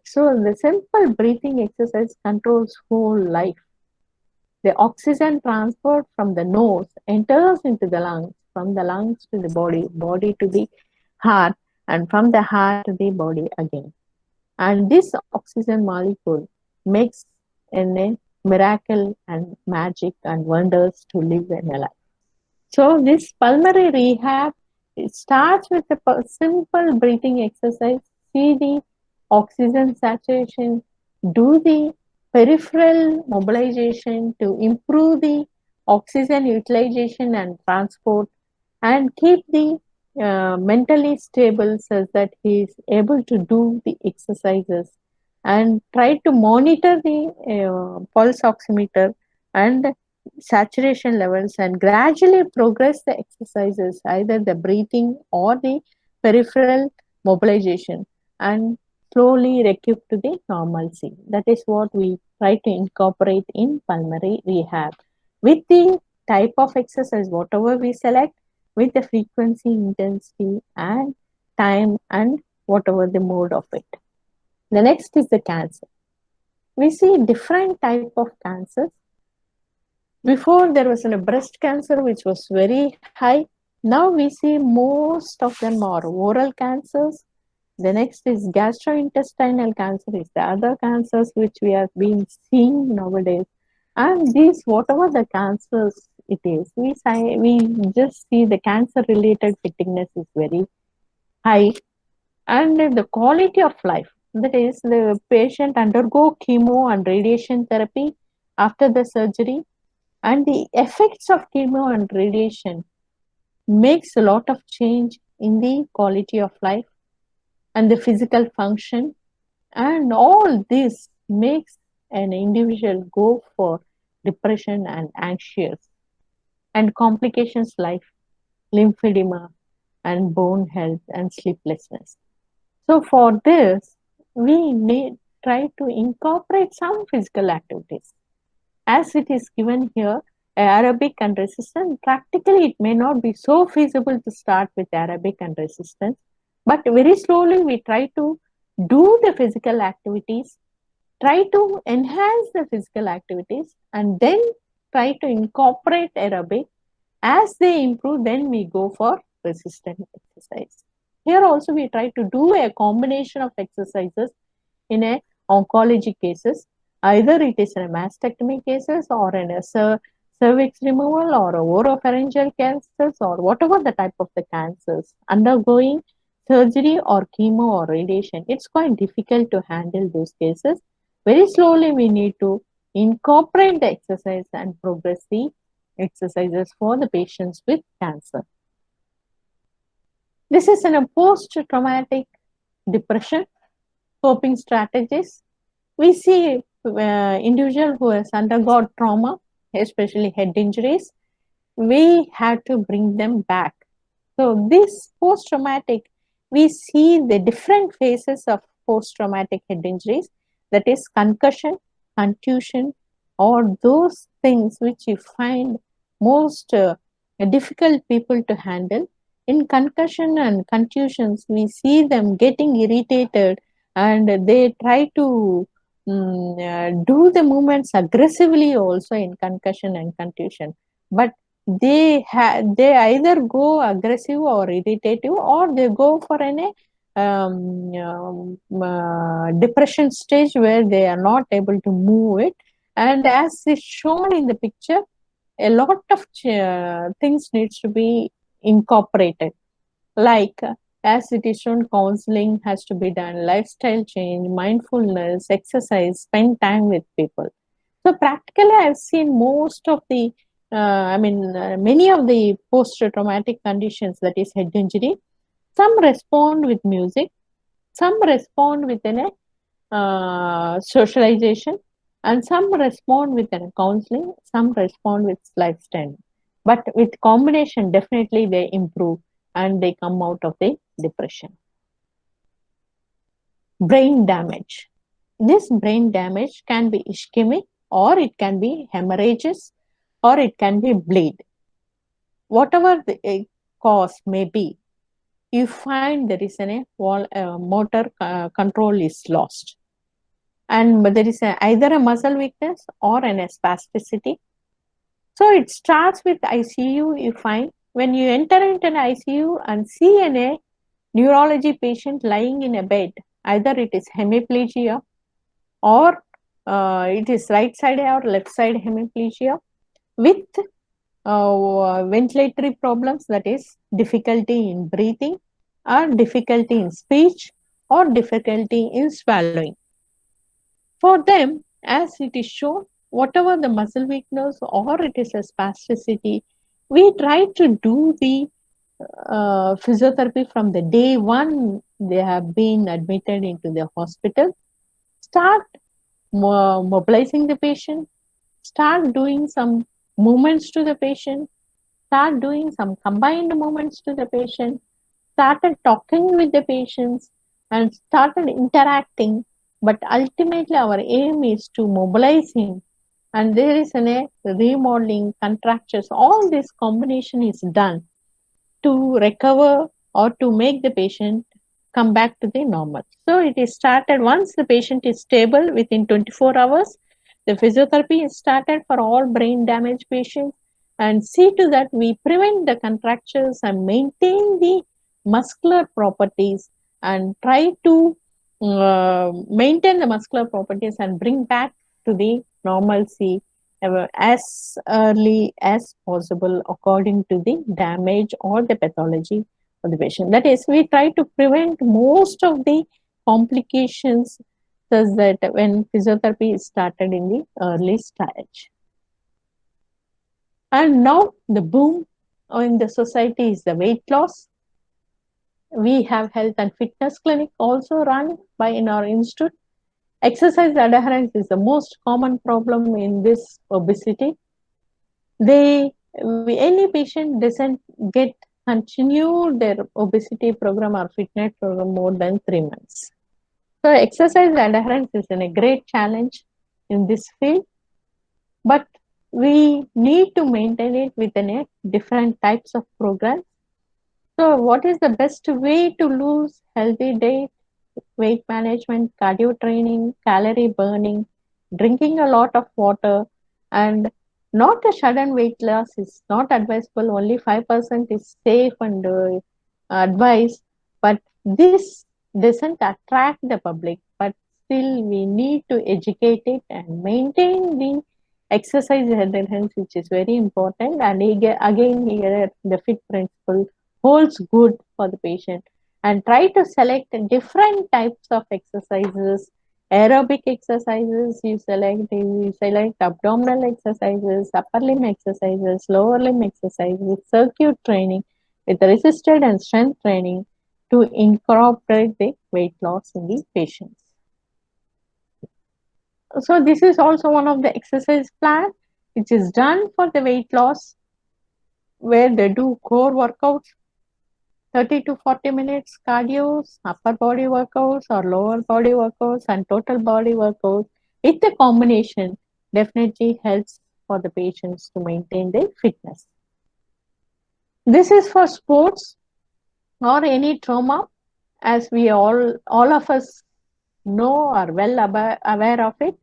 So the simple breathing exercise controls whole life. The oxygen transport from the nose enters into the lungs, from the lungs to the body, body to the heart, and from the heart to the body again. And this oxygen molecule makes a miracle and magic and wonders to live in a life. So this pulmonary rehab, it starts with a simple breathing exercise. See the oxygen saturation, do the peripheral mobilization to improve the oxygen utilization and transport, and keep the mentally stable so that he is able to do the exercises, and try to monitor the pulse oximeter and saturation levels, and gradually progress the exercises, either the breathing or the peripheral mobilization, and slowly recube to the normalcy. That is what we try to incorporate in pulmonary rehab with the type of exercise, whatever we select, with the frequency, intensity, and time, and whatever the mode of it. The next is the cancer. We see different type of cancers. Before there was a breast cancer which was very high. Now we see most of them are oral cancers. The next is gastrointestinal cancer, is the other cancers which we have been seeing nowadays. And these, whatever the cancers it is, we just see the cancer related fitness is very high, and the quality of life. That is, the patient undergo chemo and radiation therapy after the surgery, and the effects of chemo and radiation makes a lot of change in the quality of life and the physical function, and all this makes an individual go for depression and anxious, and complications like lymphedema and bone health and sleeplessness. So for this, we need try to incorporate some physical activities. As it is given here, aerobic and resistance, practically it may not be so feasible to start with aerobic and resistance, but very slowly we try to do the physical activities, try to enhance the physical activities, and then try to incorporate aerobic. As they improve, then we go for resistant exercise. Here also we try to do a combination of exercises in a oncology cases. Either it is in a mastectomy cases, or in a cervix removal, or a oropharyngeal cancers, or whatever the type of the cancers undergoing surgery or chemo or radiation. It's quite difficult to handle those cases. Very slowly we need to incorporate the exercise and progress the exercises for the patients with cancer. This is in a post-traumatic depression coping strategies. We see individual who has undergone trauma, especially head injuries. We have to bring them back. So this post-traumatic, we see the different phases of post-traumatic head injuries. That is concussion, contusion, or those things which you find most difficult people to handle. In concussion and contusions, we see them getting irritated, and they try to do the movements aggressively also in concussion and contusion. But they either go aggressive or irritative, or they go for an depression stage where they are not able to move it. And as is shown in the picture, a lot of things needs to be incorporated, like as it is shown, counseling has to be done, lifestyle change, mindfulness, exercise, spend time with people. So practically I've seen most of the many of the post-traumatic conditions, that is head injury, some respond with music, some respond with an socialization, and some respond with an counseling, some respond with lifestyle. But with combination, definitely they improve and they come out of the depression. Brain damage. This brain damage can be ischemic, or it can be hemorrhages, or it can be bleed. Whatever the cause may be, you find there is a motor control is lost, and there is either a muscle weakness or an spasticity. So it starts with ICU. You find when you enter into an ICU and see neurology patient lying in a bed, either it is hemiplegia or it is right side or left side hemiplegia with ventilatory problems, that is difficulty in breathing or difficulty in speech or difficulty in swallowing. For them, as it is shown, whatever the muscle weakness or it is a spasticity, we try to do the physiotherapy from the day one they have been admitted into the hospital. Start mobilizing the patient, start doing some movements to the patient, start doing some combined movements to the patient, started talking with the patients, and started interacting. But ultimately, our aim is to mobilize him. And there is a remodeling, contractures, all this combination is done to recover or to make the patient come back to the normal. So it is started once the patient is stable within 24 hours. The physiotherapy is started for all brain damage patients and see to that we prevent the contractures and maintain the muscular properties and try to maintain the muscular properties and bring back to the normalcy as early as possible according to the damage or the pathology of the patient. That is, we try to prevent most of the complications such that when physiotherapy is started in the early stage. And now the boom in the society is the weight loss. We have health and fitness clinic also run by in our institute. Exercise adherence is the most common problem in this obesity. Any patient doesn't get continue their obesity program or fitness program more than 3 months. So exercise adherence is a great challenge in this field, but we need to maintain it within different types of programs. So what is the best way to lose? Healthy diet, weight management, cardio training, calorie burning, drinking a lot of water, and not a sudden weight loss is not advisable. Only 5% is safe and advised, but this doesn't attract the public. But still, we need to educate it and maintain the exercise adherence, which is very important. And again, here the fit principle holds good for the patient. And try to select different types of exercises. Aerobic exercises, you select abdominal exercises, upper limb exercises, lower limb exercises, circuit training with resisted and strength training to incorporate the weight loss in the patients. So this is also one of the exercise plan which is done for the weight loss, where they do core workouts, 30 to 40 minutes cardio, upper body workouts or lower body workouts, and total body workouts. With the combination, definitely helps for the patients to maintain their fitness. This is for sports or any trauma, as we all of us know or well aware of it.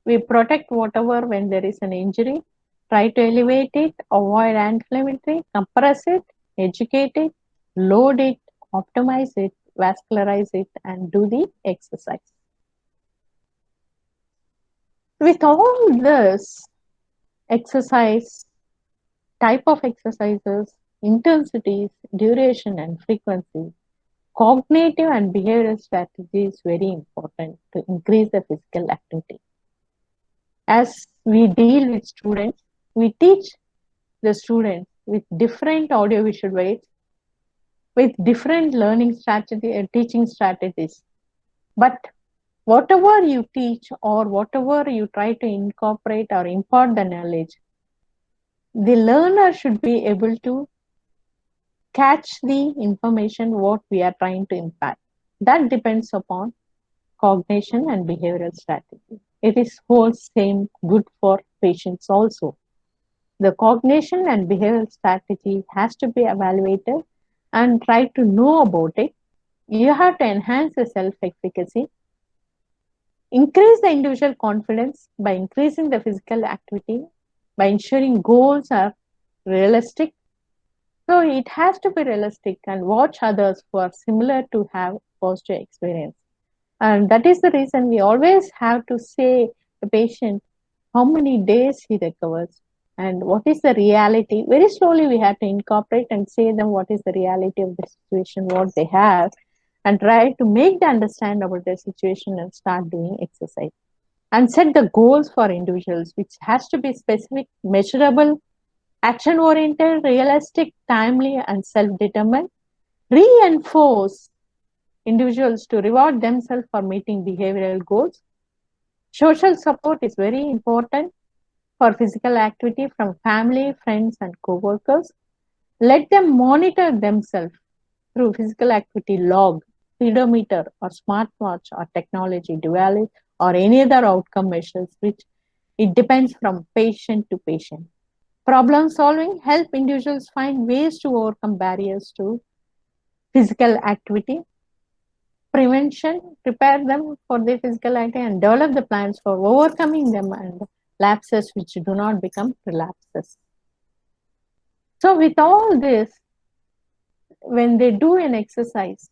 We protect whatever when there is an injury, try to elevate it, avoid inflammatory, compress it, educate it, load it, optimize it, vascularize it, and do the exercise. With all this exercise, type of exercises, intensities, duration, and frequency, cognitive and behavioral strategy is very important to increase the physical activity. As we deal with students, we teach the students with different audiovisual aids, with different learning strategy and teaching strategies. But whatever you teach or whatever you try to incorporate or impart the knowledge, the learner should be able to catch the information what we are trying to impact. That depends upon cognition and behavioral strategy. It is whole same good for patients also. The cognition and behavioral strategy has to be evaluated and try to know about it. You have to enhance the self-efficacy, increase the individual confidence by increasing the physical activity, by ensuring goals are realistic, So it has to be realistic and watch others who are similar to have positive experience. And that is the reason we always have to say the patient how many days he recovers and what is the reality. Very slowly we have to incorporate and say them what is the reality of the situation, what they have, and try to make them understand about their situation and start doing exercise. And set the goals for individuals, which has to be specific, measurable, action oriented, realistic, timely, and self determined. Reinforce individuals to reward themselves for meeting behavioral goals. Social support is very important for physical activity from family, friends, and co workers. Let them monitor themselves through physical activity log, speedometer, or smartwatch, or technology device, or any other outcome measures, which it depends from patient to patient. Problem solving help individuals find ways to overcome barriers to physical activity. Prevention, prepare them for their physical activity and develop the plans for overcoming them and lapses which do not become relapses. So with all this, when they do an exercise,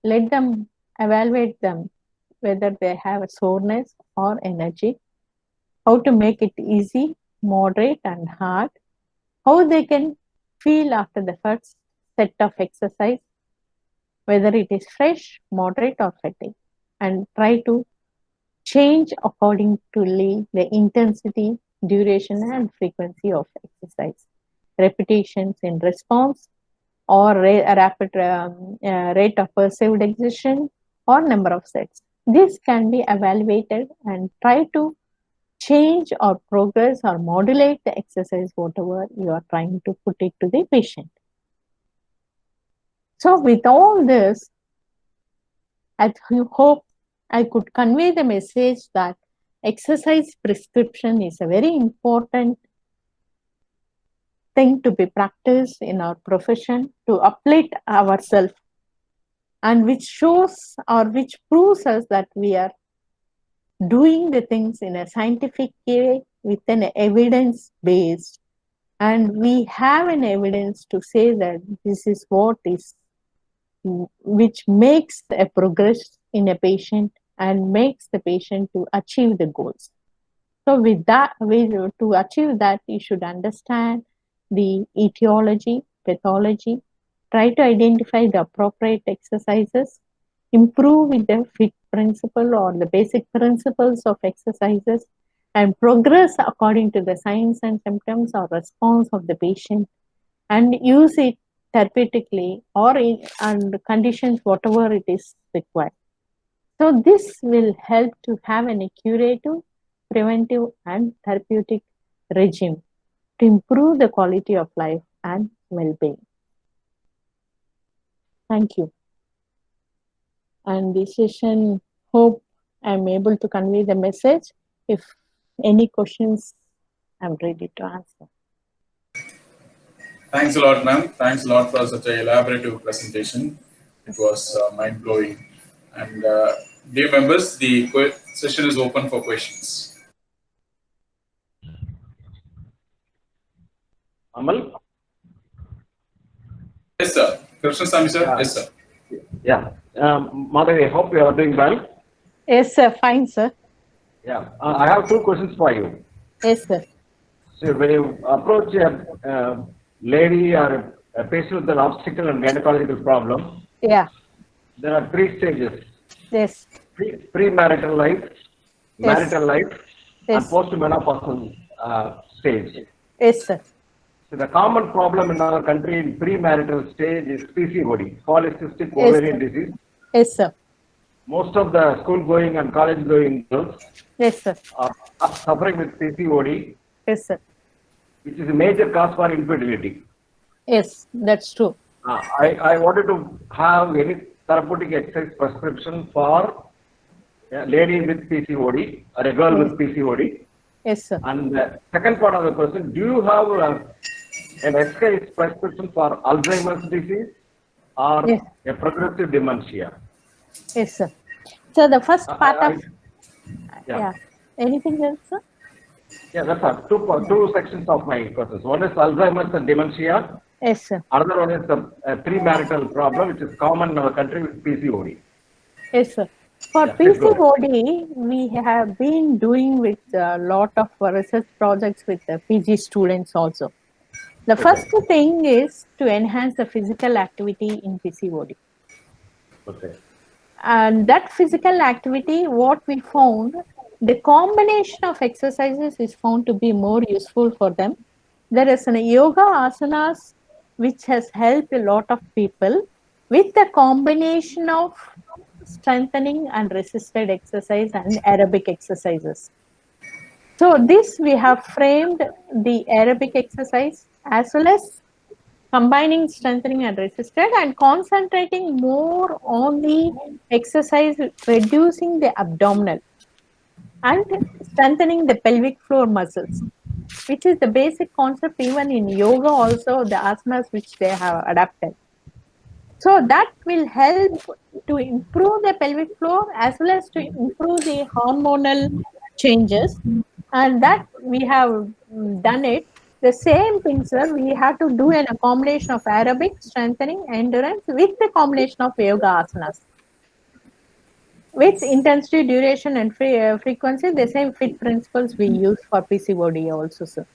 let them evaluate them whether they have a soreness or energy, how to make it easy, moderate, and hard, how they can feel after the first set of exercise, whether it is fresh, moderate, or fatigue, and try to change according to the intensity, duration, and frequency of exercise, repetitions in response, or rapid rate of perceived exertion, or number of sets. This can be evaluated and try to change or progress or modulate the exercise, whatever you are trying to put it to the patient. So with all this, I hope I could convey the message that exercise prescription is a very important thing to be practiced in our profession to uplift ourselves, and which shows or which proves us that we are doing the things in a scientific way with an evidence based, and we have an evidence to say that this is what is which makes a progress in a patient and makes the patient to achieve the goals. So with that, to achieve that, you should understand the etiology, pathology, try to identify the appropriate exercises, improve with the fit principle or the basic principles of exercises, and progress according to the signs and symptoms or response of the patient, and use it therapeutically or in and conditions whatever it is required. So this will help to have a curative, preventive, and therapeutic regime to improve the quality of life and well-being. Thank you. And this session, hope I'm able to convey the message. If any questions, I'm ready to answer. Thanks a lot, ma'am. Thanks a lot for such an elaborative presentation. It was mind-blowing. And dear members, the session is open for questions. Amal? Yes, sir. Krishnasamy, sir. Yeah. Yes, sir. Yeah. Madhavi, I hope you are doing well. Yes, sir. Fine, sir. Yeah. I have two questions for you. Yes, sir. So when you approach a lady or a patient with an obstetrical and gynecological problem, Yeah. there are three stages. Yes. Premarital life, marital life, and Yes. postmenopausal stage. Yes, sir. So the common problem in our country in premarital stage is PCOD, polycystic Yes, ovarian sir. disease. Yes, sir. Most of the school-going and college-going girls Yes, sir. are suffering with PCOD, Yes, sir. which is a major cause for infertility. Yes, that's true. I wanted to have any therapeutic exercise prescription for a lady with PCOD or a girl with PCOD. Yes, sir. And the second part of the question, do you have an exercise prescription for Alzheimer's disease or Yes. a progressive dementia? Yes, sir. So the first part of Yeah. Anything else, sir? Yeah, that's all. Two sections of my questions. One is Alzheimer's and dementia, Yes, sir. Another one is the premarital problem, which is common in our country with PCOD. Yes, sir. For Yeah, please go ahead. PCOD, we have been doing with a lot of research projects with the PG students also. The first thing is to enhance the physical activity in PCOD. Okay. And that physical activity, what we found, the combination of exercises is found to be more useful for them. There is an yoga asanas which has helped a lot of people with the combination of strengthening and resisted exercise and aerobic exercises. So this we have framed the aerobic exercise as well as combining strengthening and resisted and concentrating more on the exercise reducing the abdominal and strengthening the pelvic floor muscles, which is the basic concept even in yoga also, the asanas which they have adapted. So that will help to improve the pelvic floor as well as to improve the hormonal changes. And that we have done it. The same thing, sir, we have to do in a combination of aerobic, strengthening, endurance with the combination of yoga asanas. With intensity, duration, and frequency, the same fit principles we use for PCOD also, sir.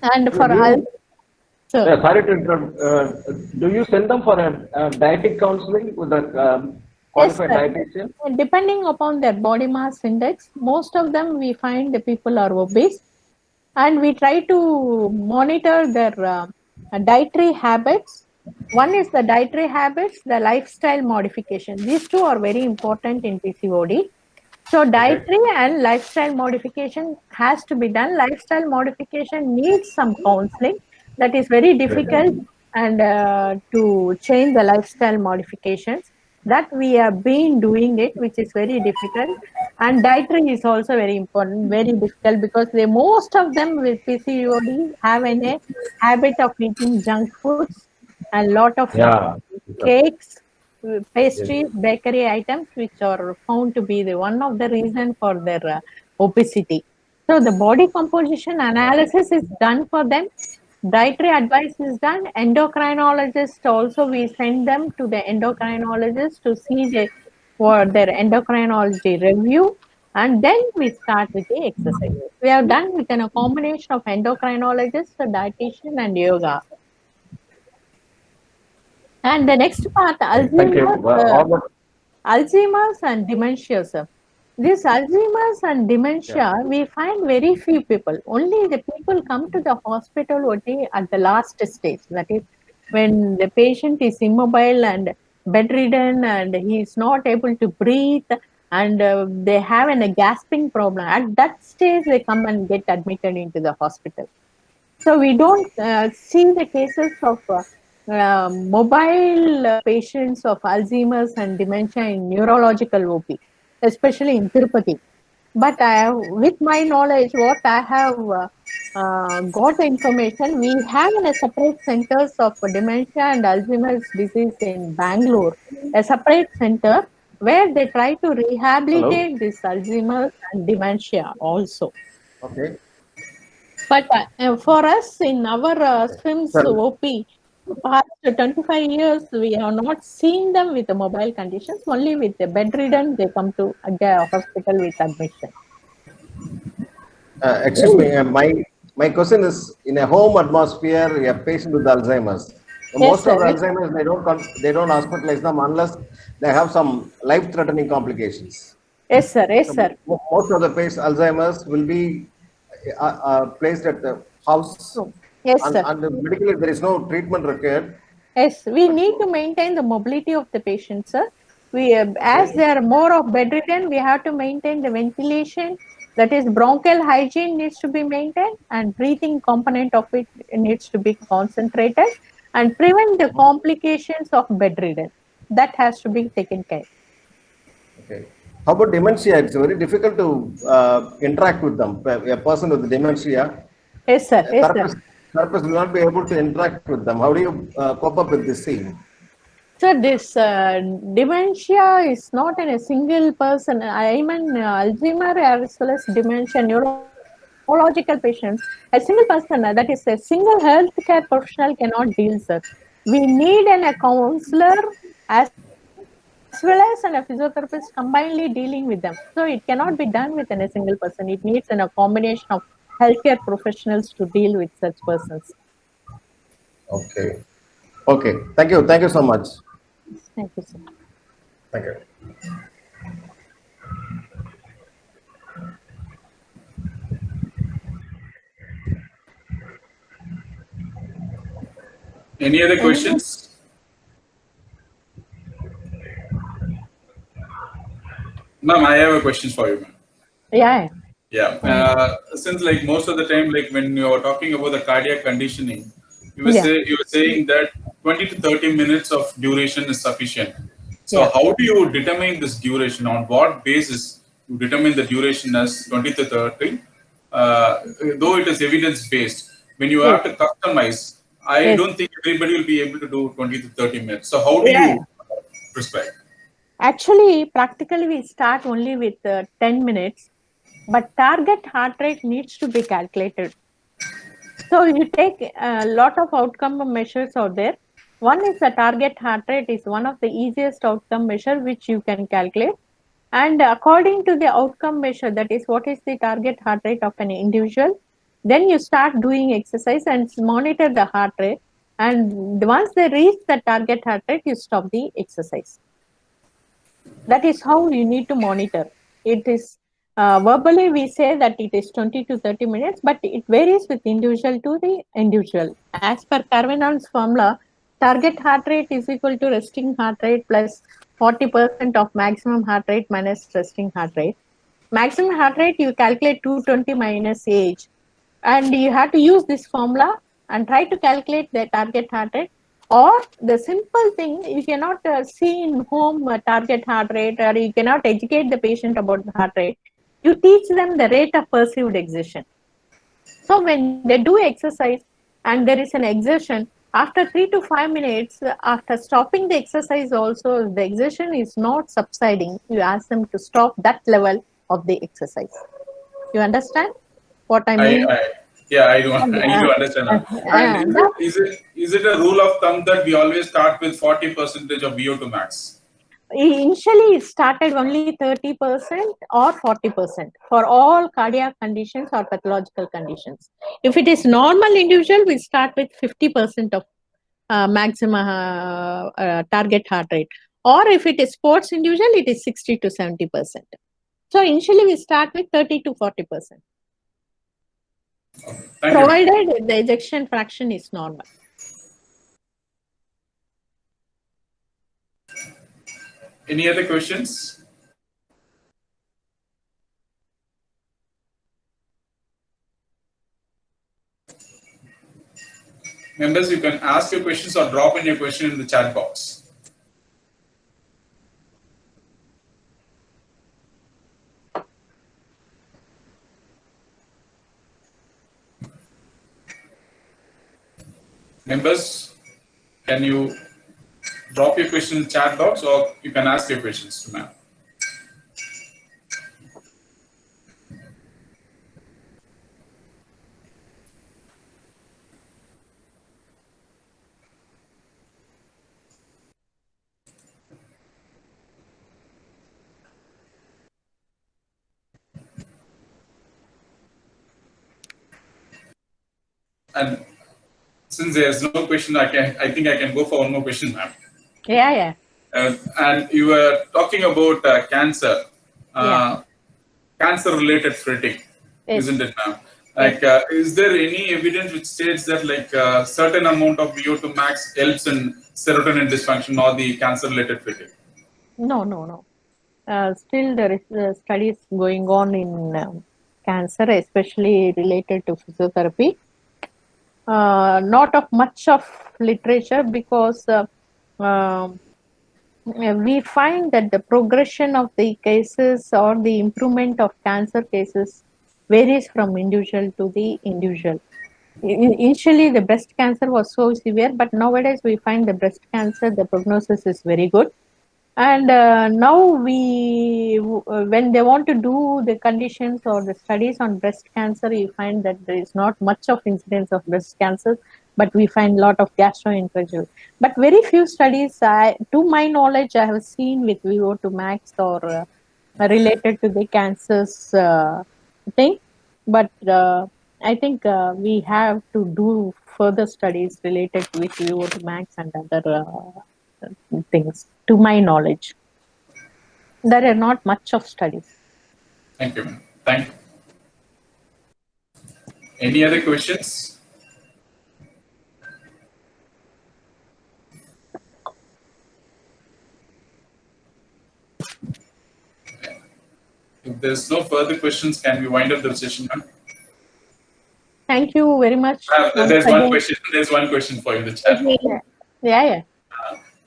And for You, sir. sorry to interrupt. Do you send them for a dieting counseling with a Yes, qualified sir. dietitian? Depending upon their body mass index, most of them we find the people are obese, and we try to monitor their dietary habits. One is the dietary habits, the lifestyle modification. These two are very important in PCOD. So dietary and lifestyle modification has to be done. Lifestyle modification needs some counseling. That is very difficult and to change the lifestyle modifications. That we have been doing it, which is very difficult. And dietary is also very important, very difficult because most of them with PCOD have a habit of eating junk foods and lot of Yeah. cakes, pastries, bakery items, which are found to be the one of the reason for their obesity. So the body composition analysis is done for them. Dietary advice is done. Endocrinologist also we send them to the endocrinologist to see for their endocrinology review, and then we start with the exercises. We have done within a combination of endocrinologist, a dietitian, and yoga. And the next part, Thank you. Alzheimer's and dementia, sir. This Alzheimer's and dementia, we find very few people. Only the people come to the hospital only at the last stage. That is when the patient is immobile and bedridden and he is not able to breathe and they have a gasping problem. At that stage, they come and get admitted into the hospital. So we don't see the cases of mobile patients of Alzheimer's and dementia in neurological OP, especially in Tirupati. But with my knowledge, what I have got the information, we have in a separate centers of dementia and Alzheimer's disease in Bangalore, a separate center where they try to rehabilitate this Alzheimer's and dementia also. Okay. But for us in our SWIMS OP, past 25 years, we have not seen them with the mobile conditions. Only with the bedridden, they come to the hospital with admission. Excuse me, my question is, in a home atmosphere, a patient with Alzheimer's, most of the Alzheimer's, they don't hospitalize them unless they have some life-threatening complications. Yes, sir. Yes, sir. Most of the patients Alzheimer's will be placed at the house. Yes, sir. And medically, there is no treatment required. Yes, we need to maintain the mobility of the patient, sir. We, as they are more of bedridden, we have to maintain the ventilation. That is, bronchial hygiene needs to be maintained, and breathing component of it needs to be concentrated, and prevent the complications of bedridden. That has to be taken care. Okay. How about dementia? It's very difficult to interact with them. A person with dementia. Yes, sir. Yes, sir. Therapist will not be able to interact with them. How do you cope up with this scene? So this dementia is not in a single person. I mean Alzheimer as well as dementia, pathological patients, a single person, that is a single healthcare professional cannot deal, sir. We need a counselor as well as a physiotherapist combinedly dealing with them. So it cannot be done within a single person. It needs a combination of healthcare professionals to deal with such persons. Okay. Okay. Thank you. Thank you so much. Thank you, sir. Thank you. Any other questions? Ma'am, I have a question for you, ma'am. Yeah. Yeah. Since like most of the time, like when you are talking about the cardiac conditioning, you were saying that 20 to 30 minutes of duration is sufficient. So Yeah. how do you determine this duration? On what basis you determine the duration as 20 to 30? Though it is evidence based, when you have to customize, I Yes. don't think everybody will be able to do 20 to 30 minutes. So how do Yeah. you prescribe? Actually, practically, we start only with 10 minutes, but target heart rate needs to be calculated. So you take a lot of outcome measures out there. One is the target heart rate is one of the easiest outcome measure which you can calculate. And according to the outcome measure, that is what is the target heart rate of an individual, then you start doing exercise and monitor the heart rate. And once they reach the target heart rate, you stop the exercise. That is how you need to monitor. It is verbally we say that it is 20 to 30 minutes, but it varies with individual to the individual. As per Carvenon's formula, target heart rate is equal to resting heart rate plus 40% of maximum heart rate minus resting heart rate. Maximum heart rate you calculate 220 minus age, and you have to use this formula and try to calculate the target heart rate. Or the simple thing, you cannot see in home target heart rate, or you cannot educate the patient about the heart rate. You teach them the rate of perceived exertion. So when they do exercise and there is an exertion, after 3 to 5 minutes, after stopping the exercise also, the exertion is not subsiding, you ask them to stop that level of the exercise. You understand what I mean? Yeah, I do. I need to understand that. And is it a rule of thumb that we always start with 40% of VO2 max? Initially, it started only 30% or 40% for all cardiac conditions or pathological conditions. If it is normal individual, we start with 50% of maximum target heart rate. Or if it is sports individual, it is 60 to 70%. So initially, we start with 30 to 40%. Provided the ejection fraction is normal. Any other questions? Members, you can ask your questions or drop in your question in the chat box. Members, can you drop your question in the chat box, or you can ask your questions to ma'am. And since there's no question, I think I can go for one more question, ma'am. Yeah. And you were talking about cancer, cancer-related fatigue, isn't it, ma'am? Like, is there any evidence which states that like a certain amount of VO2 max helps in serotonin dysfunction or the cancer-related fatigue? No. Still, there is studies going on in cancer, especially related to physiotherapy. Not of much of literature, because we find that the progression of the cases or the improvement of cancer cases varies from individual to the individual. Initially, the breast cancer was so severe, but nowadays we find the breast cancer, the prognosis is very good. And now when they want to do the conditions or the studies on breast cancer, you find that there is not much of incidence of breast cancer, but we find a lot of gastrointestinal. But very few studies, to my knowledge, I have seen with VO2 max or related to the cancers thing. But I think we have to do further studies related with VO2 max and other things, to my knowledge. There are not much of studies. Thank you, ma'am. Thank you. Any other questions? If there's no further questions, can we wind up the session, ma'am? Thank you very much. There's one question. There's one question for you in the chat box. Yeah.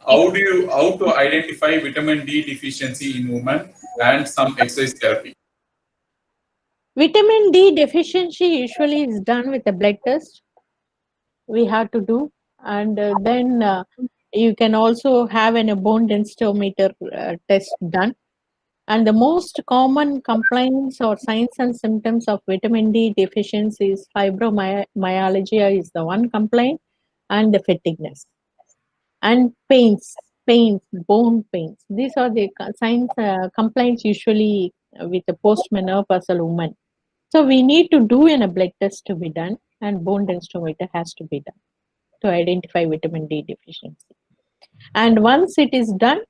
How to identify vitamin D deficiency in women and some exercise therapy? Vitamin D deficiency usually is done with a blood test. We have to do, and then you can also have a bone densitometer test done. And the most common complaints or signs and symptoms of vitamin D deficiency is fibromyalgia is the one complaint, and the fatigueness, and pains, bone pains. These are the signs, complaints usually with the postmenopausal woman. So we need to do a blood test to be done, and bone densitometer has to be done to identify vitamin D deficiency. And once it is done,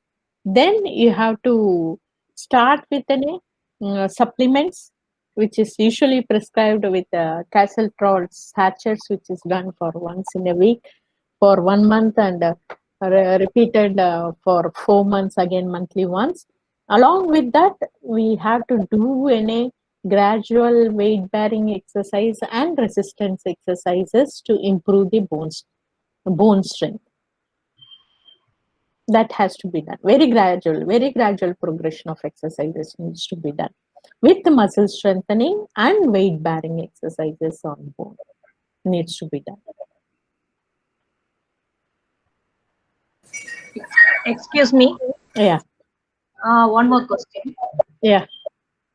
then you have to start with supplements, which is usually prescribed with Calcitrol sachets, which is done for once in a week for 1 month, and repeated for 4 months, again monthly once. Along with that, we have to do any gradual weight bearing exercise and resistance exercises to improve the bone strength. That has to be done. Very gradual progression of exercises needs to be done with the muscle strengthening, and weight bearing exercises on bone needs to be done. Excuse me. Yeah. One more question. Yeah.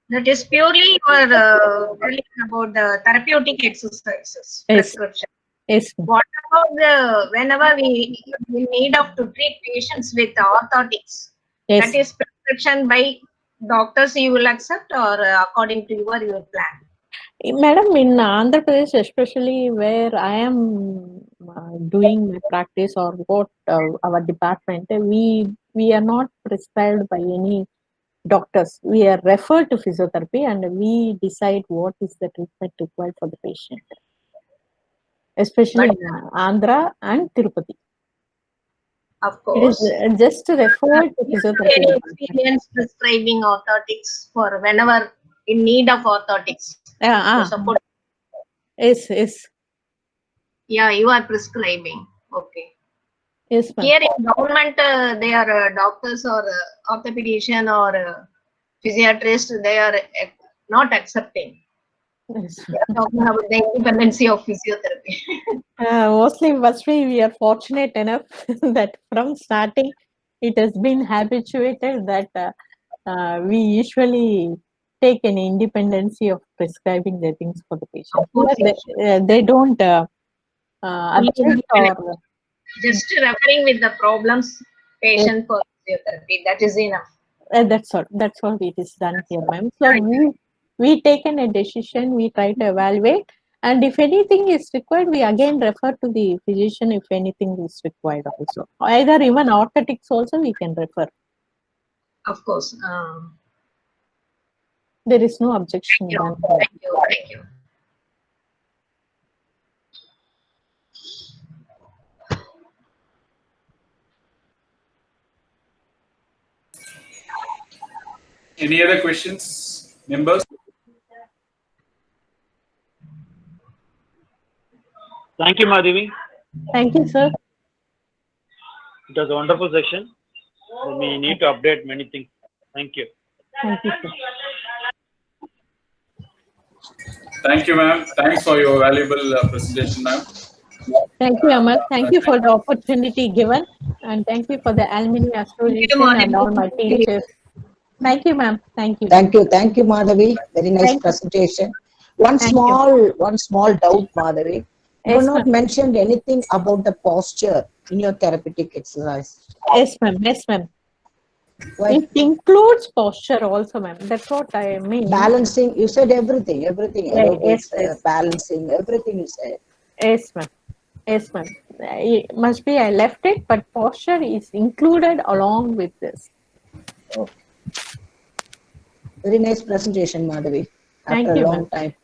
That is purely you are telling about the therapeutic exercises prescription. Yes. What about whenever we need to treat patients with orthotics? Yes. That is prescription by doctors you will accept, or according to your plan? Madam, in Andhra Pradesh, especially where I am doing my practice, or what our department, we are not prescribed by any doctors. We are referred to physiotherapy, and we decide what is the treatment required for the patient, especially in Andhra and Tirupati. Of course. It is just referred to physiotherapy. Any experience prescribing orthotics for whenever in need of orthotics? Yeah. Support. Yes. Yeah, you are prescribing. Okay. Yes, ma'am. Here in government, they are doctors or orthopedician or physiatrist. They are not accepting. Yes. Talking about the independency of physiotherapy. Mostly, we are fortunate enough that from starting, it has been habituated that we usually take an independency of prescribing the things for the patient. They don't object or just referring with the problems patient for physiotherapy. That is enough. That's all it is done here, ma'am. So we taken a decision, we try to evaluate, and if anything is required, we again refer to the physician if anything is required also. Either even orthotics also we can refer. Of course. There is no objection. Thank you. Any other questions, members? Thank you, Madhavi. Thank you, sir. It was a wonderful session. We need to update many things. Thank you. Thank you, sir. Thank you, ma'am. Thanks for your valuable presentation, ma'am. Thank you, Amal. Thank you for the opportunity given, and thank you for the Alumni Association and all my teachers. Thank you, ma'am. Thank you. Thank you, Madhavi. Very nice Thank you. presentation. Thank you. One small doubt, Madhavi. You have Yes, not ma'am. mentioned anything about the posture in your therapeutic exercise. Yes, ma'am. Yes, ma'am. Why? It includes posture also, ma'am. That's what I mean. Balancing, you said everything, aerobics, Yes. balancing, everything you said. Yes, ma'am. Yes, ma'am. It must be I left it, but posture is included along with this. Okay. Very nice presentation, Madhavi. Thank After a you, long ma'am. time.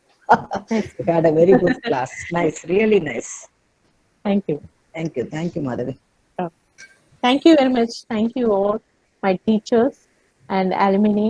Yes. You had a very good class. Nice, really nice. Thank you. Thank you, Madhavi. Thank you very much. Thank you all, my teachers and alumni.